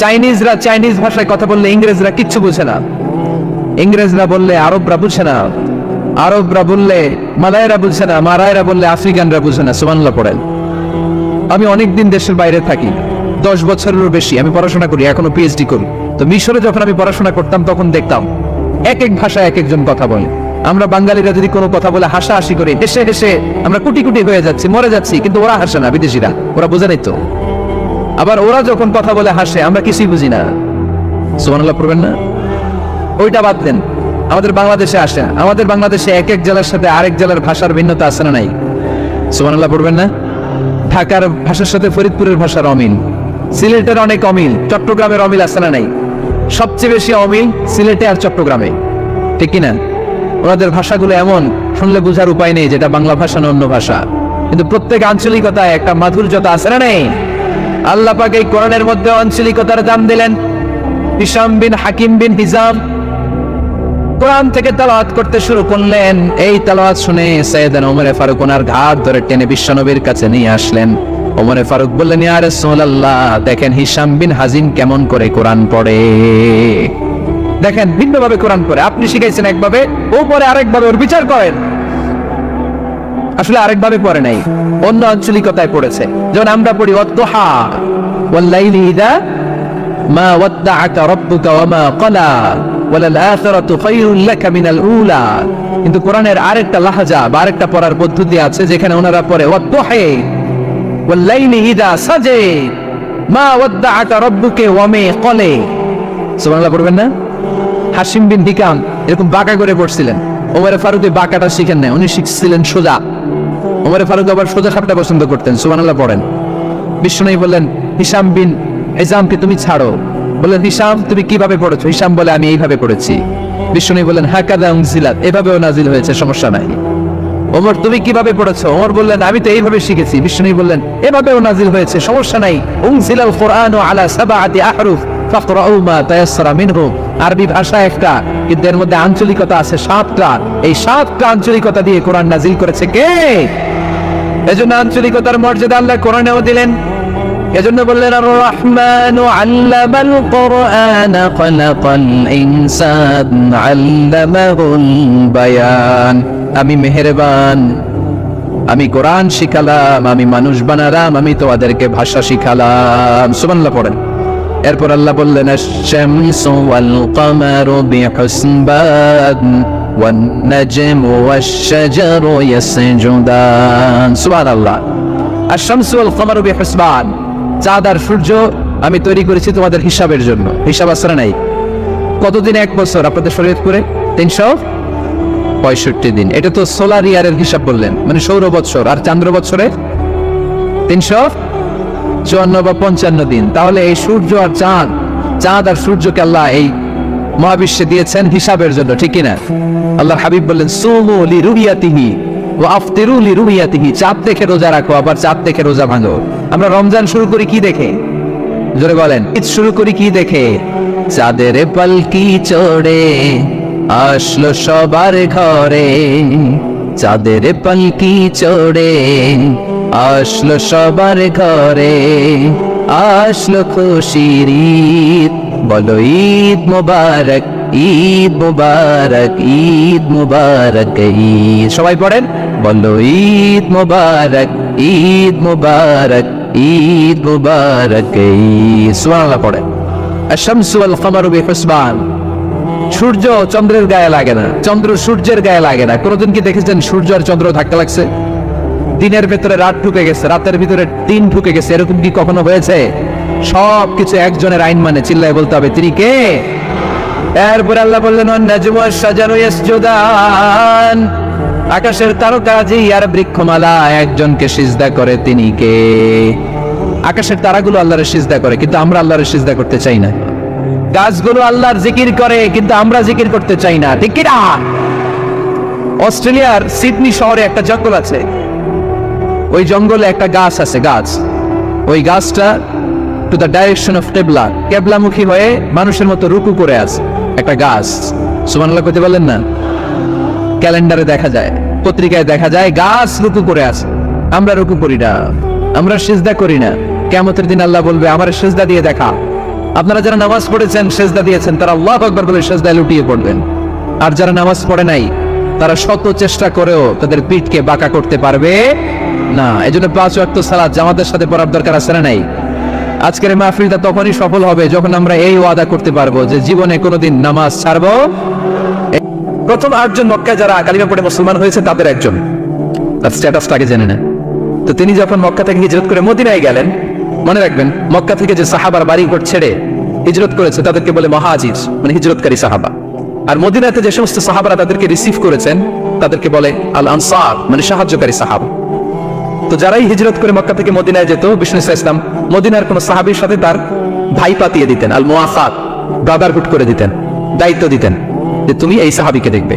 Speaker 1: চাইনিজরা চাইনিজ ভাষায় কথা বললে ইংরেজরা কিচ্ছু বুঝে না, ইংরেজরা বললে আরবরা বুঝে না, আরবরা বললে মালায়রা বুঝছে না, মারায়রা বললে আফ্রিকানরা বুঝে না। সুবহানাল্লাহ পড়েন। আমি অনেকদিন দেশের বাইরে থাকি, 10 বছরেরও বেশি আমি পড়াশোনা করি, এখনো পিএইচডি করি। তো মিশরে যখন আমি পড়াশোনা করতাম তখন দেখতাম এক এক ভাষায় এক একজন কথা বলে। আমরা বাঙালিরা যদি কোনো কথা বলে হাসাহাসি করি, হেসে হেসে আমরা কুটি কুটি হয়ে যাচ্ছি, মরে যাচ্ছি, কিন্তু ওরা হাসে না, বিদেশিরা, ওরা বোঝে নাই তো। আবার ওরা যখন কথা বলে হাসে, আমরা কিছুই বুঝি না। সুবহানাল্লাহ পড়বেন না? ওইটা বাদ দেন, আমাদের বাংলাদেশে আসে, আমাদের বাংলাদেশে এক এক জেলার সাথে আরেক জেলার ভাষার ভিন্নতা আছে না নাই? সুবহানাল্লাহ পড়বেন না? ঢাকার ভাষার সাথে ফরিদপুরের ভাষার অমিল, সিলেটের অনেক অমিল, চট্টগ্রামের অমিল আছে না নাই? সবচেয়ে বেশি অমিল সিলেটে আর চট্টগ্রামে, ঠিক কিনা? ওনাদের ভাষাগুলো এমন, শুনলে বোঝার উপায় নেই যেটা বাংলা ভাষা না অন্য ভাষা, কিন্তু প্রত্যেক আঞ্চলিকতায় একটা মাধুর্যতা আছে না নেই? আল্লাহ পাক এই কোরআনের মধ্যে আঞ্চলিকতার দাম দিলেন। হিশাম বিন হাকিম বিন হিজাম কোরআন থেকে তেলাওয়াত করতে শুরু করলেন। এই তেলাওয়াত শুনে সাইয়েদনা ওমর ফারুক ওনার ঘাড় ধরে টেনে বিশ্বনবীর কাছে নিয়ে আসলেন। ওমর ফারুক বললেন, ইয়া রাসূলুল্লাহ, দেখেন হিশাম বিন হাজিম কেমন করে কোরআন পড়ে, দেখেন ভিন্নভাবে কোরআন পড়ে। আপনি শিখাইছেন একভাবে, ও পড়ে আরেকভাবে, ওর বিচার করেন। আসলে আরেকভাবে পড়ে নাই, অন্য আঞ্চলিকতায় পড়েছে। যেমন আমরা পড়ি ওয়াদ-দুহা ওয়াল-লাইলি ইযা মা ওয়াদ্দাআকা রাব্বুকা ওয়া মা ক্বালা ওয়ালাল আখিরাতু খায়রুল লাকা মিনাল উলা। কিন্তু কোরআনের আরেকটা লাহাজা বা আরেকটা পড়ার পদ্ধতি আছে যেখানে ওনারা পড়ে ওয়াদ-দুহা ওয়াল-লাইলি ইযা সাজা মা ওয়াদ্দাআকা রাব্বুকা ওয়া মা ক্বালা। সুবহানাল্লাহ পড়বেন না? হাশিম বিন হিকাম এরকম বাঁকা করে পড়ছিলেন। ওমর ফারুক বাঁকাটা শিখেন না, উনি শিখছিলেন সোজা। ওমর ফারুক আবার সোজা সাপটা পছন্দ করতেন। সুবহানাল্লাহ পড়েন। বিশ্বনবী বললেন, হিশাম বিন হিজামকে তুমি ছাড়ো। বললেন, হিশাম তুমি কিভাবে পড়েছো? হিশাম বলে, আমি এইভাবে পড়েছি। বিশ্বনবী বললেন, হাকাযা উনজিলাত, এভাবেও নাজিল হয়েছে, সমস্যা নাই। ওমর তুমি কিভাবে পড়েছো? ওমর বললেন, আমি তো এইভাবে শিখেছি। বিশ্বনবী বললেন, এভাবেও নাজিল হয়েছে, সমস্যা নাই। উনজিলাল কুরআনু আলা সাবআতি আহরুফ ফাকরাউ মা তায়াসসারা মিনহু। আরবি ভাষা একটা, কিন্তু এর মধ্যে আঞ্চলিকতা আছে 7টা। এই 7টা আঞ্চলিকতা দিয়ে কোরআন নাজিল করেছে কে? এজন্য আঞ্চলিকতার মর্যাদা আল্লাহ কোরআনেও দিলেন। এজন্য বললেন, আর রহমানু আল্লামাল কুরআন খালাকাল ইনসান আল্লামাহুল বায়ান। আমি মেহেরবান, আমি কোরআন শিখালাম, আমি মানুষ বানালাম, আমি তোমাদেরকে ভাষা শিখালাম। সুবহানাল্লাহ পড়েন। এরপর আল্লাহ বললেন, আশ-শামসু ওয়াল কামারু বিহুসবান ওয়ান নাজমু ওয়াশ-শাজারু ইয়াসজুদান। সুবহানাল্লাহ। আশ-শামসু ওয়াল কামারু বিহুসবান, চাঁদ আর সূর্য আমি তৈরি করেছি তোমাদের হিসাবের জন্য। হিসাব আছে না নাই? কতদিন এক বছর আপনাদের শরীয়তপুরে? 365 দিন। এটা তো সোলার ইয়ারের হিসাব বললেন, মানে সৌর বৎসর। আর চান্দ্র বৎসরে 354 বা 55 দিন। তাহলে এই সূর্য আর চাঁদ, চাঁদ আর সূর্যকে আল্লাহ এই মহাবিশ্বে দিয়েছেন হিসাবের জন্য, ঠিক কিনা? আল্লাহর হাবিব বললেন, সুমু লিরুইয়াতিহি ওয়া আফতিরু লিরুইয়াতিহি। চাঁদ দেখে রোজা রাখো, আবার চাঁদ দেখে রোজা ভাঙো। আমরা রমজান শুরু করি কি দেখে? জোরে বলেন। ঈদ শুরু করি কি দেখে? চাঁদের পালকি চড়ে আসলো সবার ঘরে, চাঁদের পালকি চড়ে আসলো সবার ঘরে, আসলো খুশির ঈদ, বলো ঈদ মুবারক, ঈদ মুবারক, ঈদ মুবারক ঈদ। সবাই পড়েন, বলো ঈদ মুবারক, ঈদ মুবারক, ঈদ মুবারক ঈদ। সুবহানাল্লাহ পড়েন। আশ-শামসু ওয়াল কামারু বিহুসবান। সূর্য চন্দ্রের গায়ে লাগে না, চন্দ্র সূর্যের গায়ে লাগে না। কোনদিন কি দেখেছেন সূর্য আর চন্দ্র ধাক্কা লাগছে? দিনের ভেতরে রাত ঢুকে গেছে, রাতের ভিতরে দিন ঢুকে গেছে, এরকম কি কখনো হয়েছে? সবকিছু একজনের আইন মানে, চিল্লায় বলতে হবে, তিনি কে? এরপর আল্লাহ বললেন, ওয়ান নাজমু ওয়াশ-শাজারু ইয়াসজুদান। আকাশের তারকাজি আর বৃক্ষমালা একজনকে সিজদা করে, তিনি কে? আকাশের তারাগুলো আল্লাহর সিজদা করে, কিন্তু আমরা আল্লাহর সিজদা করতে চাই না। গাছগুলো আল্লাহর জিকির করে, কিন্তু আমরা জিকির করতে চাই না, ঠিক কি না? অস্ট্রেলিয়ার সিডনি শহরে একটা জঙ্গল আছে। ওই জঙ্গলে একটা গাছ আছে, গাছ, ওই গাছটা টু দ্য ডাইরেকশন অফ কেবলা, কেবলামুখী হয়ে মানুষের মতো রুকু করে আছে একটা গাছ। সুবহানাল্লাহ কইতে বলেন না? ক্যালেন্ডারে দেখা যায়, পত্রিকায় দেখা যায়, গাছ রুকু করে আছে। আমরা রুকু করি না, আমরা সিজদা করি না। কিয়ামতের দিন আল্লাহ বলবে, আমার সিজদা দিয়ে দেখা। আপনারা যারা নামাজ পড়েছেন, সিজদা দিয়েছেন, তারা আল্লাহু আকবার বলে সিজদায় লুটিয়ে পড়বেন। আর যারা নামাজ পড়ে নাই, তারা শত চেষ্টা করেও তাদের পিঠকে বাঁকা করতে পারবে না। এজন্য 5 ওয়াক্ত সালাত জামাতের সাথে পড়ার দরকার আছে না নাই? আজকের এই মাহফিলটা তখনই সফল হবে যখন আমরা এই ওয়াদা করতে পারবো যে জীবনে কোনোদিন নামাজ ছাড়বো। প্রথম 8 জন মক্কায় যারা কালিমা পড়ে মুসলমান হয়েছে তাদের একজন, তার স্ট্যাটাসটাকে জেনে নেন। তো তিনি যখন মক্কা থেকে হিজরত করে মদিনায় গেলেন, মনে রাখবেন মক্কা থেকে যে সাহাবার বাড়িঘর ছেড়ে হিজরত করেছে তাদেরকে বলে মহাজির, মানে হিজরতকারী সাহাবা। আর মদিনাতে যে সমস্ত সাহাবারা তাদেরকে রিসিভ করেছেন তাদেরকে বলে আল আনসার, মানে সাহায্যকারী সাহাবা। তো যারাই হিজরত করে মক্কা থেকে মদিনায় যেত, বিষ্ণু ইসলাম মদিনার কোন সাহাবীর সাথে তার ভাই পাতিয়ে দিতেন, আল মুআফাত, ব্রাদারহুড করে দিতেন, দায়িত্ব দিতেন যে তুমি এই সাহাবীকে দেখবে।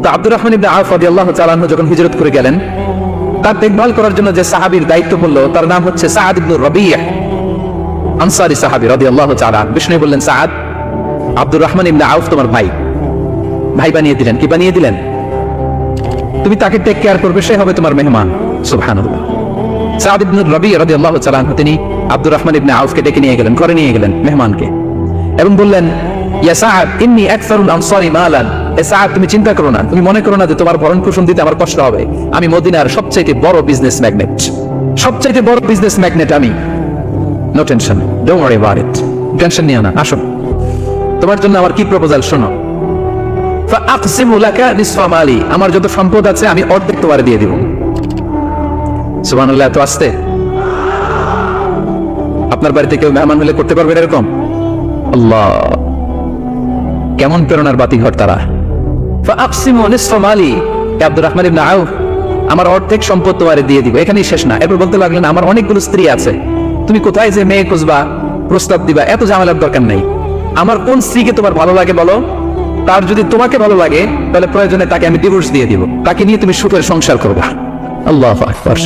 Speaker 1: তো আব্দুর রহমান ইবনে আওফ রাদিয়াল্লাহু তাআলা আনহু যখন হিজরত করে গেলেন, তার দেখভাল করার জন্য যে সাহাবীর দায়িত্ব পড়ল তার নাম হচ্ছে সাআদ ইবনে রাবিয়া, আনসারী সাহাবী রাদিয়াল্লাহু তাআলা। বিষ্ণু বললেন, সাআদ, আব্দুর রহমান ইবনে আওফ তোমার ভাই, ভাই বানিয়ে দিলেন। কি বানিয়ে দিলেন? তুমি তাকে টেক কেয়ার করবে, সে হবে তোমার মেহমান। সুবহানাল্লাহ। সাআদ ইবনে রাবিয়া রাদিয়াল্লাহু তাআলা আনহু তিনি আব্দুর রহমান ইবনে আওফকে ডেকে নিয়ে গেলেন, ঘরে নিয়ে গেলেন মেহমানকে, এবং বললেন, ইয়া সাআদ ইন্নী আকসারুল আনসারি মালান। এ সাআদ, তুমি চিন্তা করো না, তুমি মনে করো না যে তোমার ভরণ পোষণ দিতে আমার কষ্ট হবে। আমি মদিনার সবচেয়ে বড় বিজনেস ম্যাগনেট, সবচেয়ে বড় বিজনেস ম্যাগনেট আমি। No tension, don't worry about it, tension নিও না। আসো, তোমার জন্য আমার কি প্রপোজাল শোনো। ফাআকসিমু লাকা নিসফা মালি, আমার যত সম্পদ আছে আমি অর্ধেক তোমারে দিয়ে দিব। সুবহানাল্লাহ। তো আসতে আপনার বাড়িতে কেউ মেহমান হলে করতে পারবেন এরকম? আল্লাহ, কেমন প্রেরণার বাতি ঘর তারা। ফাআকসিমু নিসফা মালি, আব্দুর রহমান ইবনে আওফ, আমার অর্ধেক সম্পদ তোমারে দিয়ে দিব। এখানেই শেষ না, এরপর বলতে লাগলেন, আমার অনেকগুলো স্ত্রী আছে, তুমি কোথায় যে মেয়ে খুঁজবা, প্রস্তাব দিবা, এত ঝামেলার দরকার নেই। আমার কোন স্ত্রীকে তোমার ভালো লাগে বলো, তার যদি তোমাকে ভালো লাগে তাহলে প্রয়োজনে তাকে আমি ডিভোর্স দিয়ে দিব, তাকে নিয়ে তুমি সুখের সংসার করবা। আল্লাহু আকবার,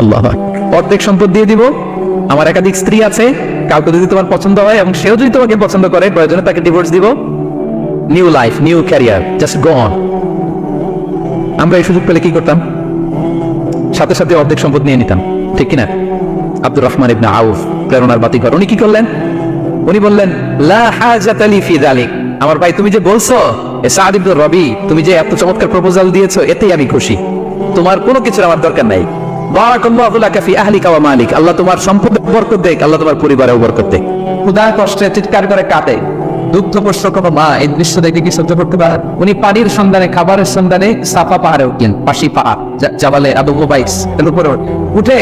Speaker 1: আল্লাহু আকবার। অর্ধেক সম্পদ দিয়ে দিব, আমার একাধিক স্ত্রী আছে, কাউকে যদি তোমার পছন্দ হয় এবং সেও যদি তোমাকে পছন্দ করে প্রয়োজনে তাকে ডিভোর্স দিব। New life, new career, just go on. আমরা এই সুযোগ পেলে কি করতাম? সাথে সাথে অর্ধেক সম্পদ নিয়ে নিতাম, ঠিক কিনা? আব্দুর রহমান ইবনে আউফ প্রেরণার বাতিঘর, উনি কি করলেন? উনি বললেন, লা হাজাতা লি ফি যালিক, আমার ভাই তুমি যে বলছো, এ সাআদ ইবনে রাবি, তুমি যে এত চমৎকার প্রপোজাল দিয়েছো, এতেই আমি খুশি, তোমার কোনো কিছুর আমার দরকার নাই। বারাকাল্লাহু লাকা ফি আহলিকা ওয়া মালিক, আল্লাহ তোমার সম্পদে বরকত দেক, আল্লাহ তোমার পরিবারেও বরকত দেক। ক্ষুধা কষ্টে চিৎকার করে কাঁদে দুগ্ধপোষ্য কোনো মা এই দৃশ্য দেখে কি সহ্য করতে পারে? উনি পানির সন্ধানে, খাবারের সন্ধানে সাফা পাহাড়ে উঠলেন, পাশি পাহাড় জাবালে আবু কুবাইস এর উপরে উঠে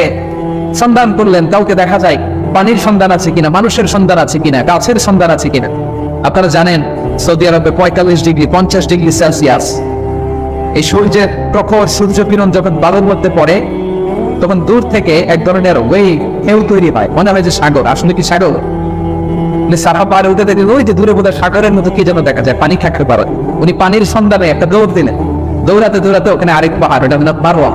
Speaker 1: সন্ধান করলেন, কাউকে দেখা যায় পানির সন্ধান আছে কিনা, মানুষের সন্ধান আছে কিনা, গাছের সন্ধান আছে কিনা। আপনারা জানেন সৌদি আরবে 45 ডিগ্রি 50 ডিগ্রি সেলসিয়াস এই সূর্যের প্রখর সূর্য কিরণ যখন বালুর মধ্যে পড়ে, তখন দূর থেকে এক ধরনের ওয়েভ, ঢেউ তৈরি হয়, মনে হয় যে সাগর। আসলে কি সাগর? সাফা পাহাড়ে উঠে দেখে ওই যে দূরে বোধহয় সাগরের মতো কি যেন দেখা যায়, পানি থাকতে পারে। উনি পানির সন্ধানে একটা দৌড় দিলেন, দৌড়াতে দৌড়াতে ওখানে আরেক পাহাড়, ওটা মারোয়া।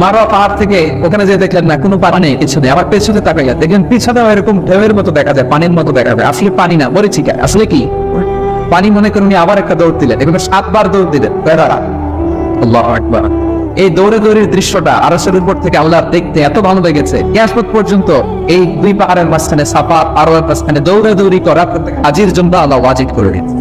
Speaker 1: মারোয়া পাহাড় থেকে ওখানে যে দেখলেন না কোনো পানি নেই, কিছু নেই। আবার পেছনে তাকাইয়া দেখলেন পিছনে এরকম ঢেউয়ের মতো দেখা যায়, পানির মতো দেখা যায়। আসলে পানি না, মরিচিকা। আসলে কি পানি মনে করেন? উনি আবার একটা দৌড় দিলেন, এভাবে 7 বার দৌড় দিলেন। আল্লাহু আকবার। এই দৌড়ে দৌড়ের দৃশ্যটা আরশের উপর থেকে আল্লাহ দেখতে এত ভালো লেগেছে, কিয়ামত পর্যন্ত এই দুই পাহাড়ের মাঝখানে, সাফা আর মাঝখানে দৌড়ে দৌড়ি করা হাজির জন্য আল্লাহ ওয়াজিব করে দিয়েছে।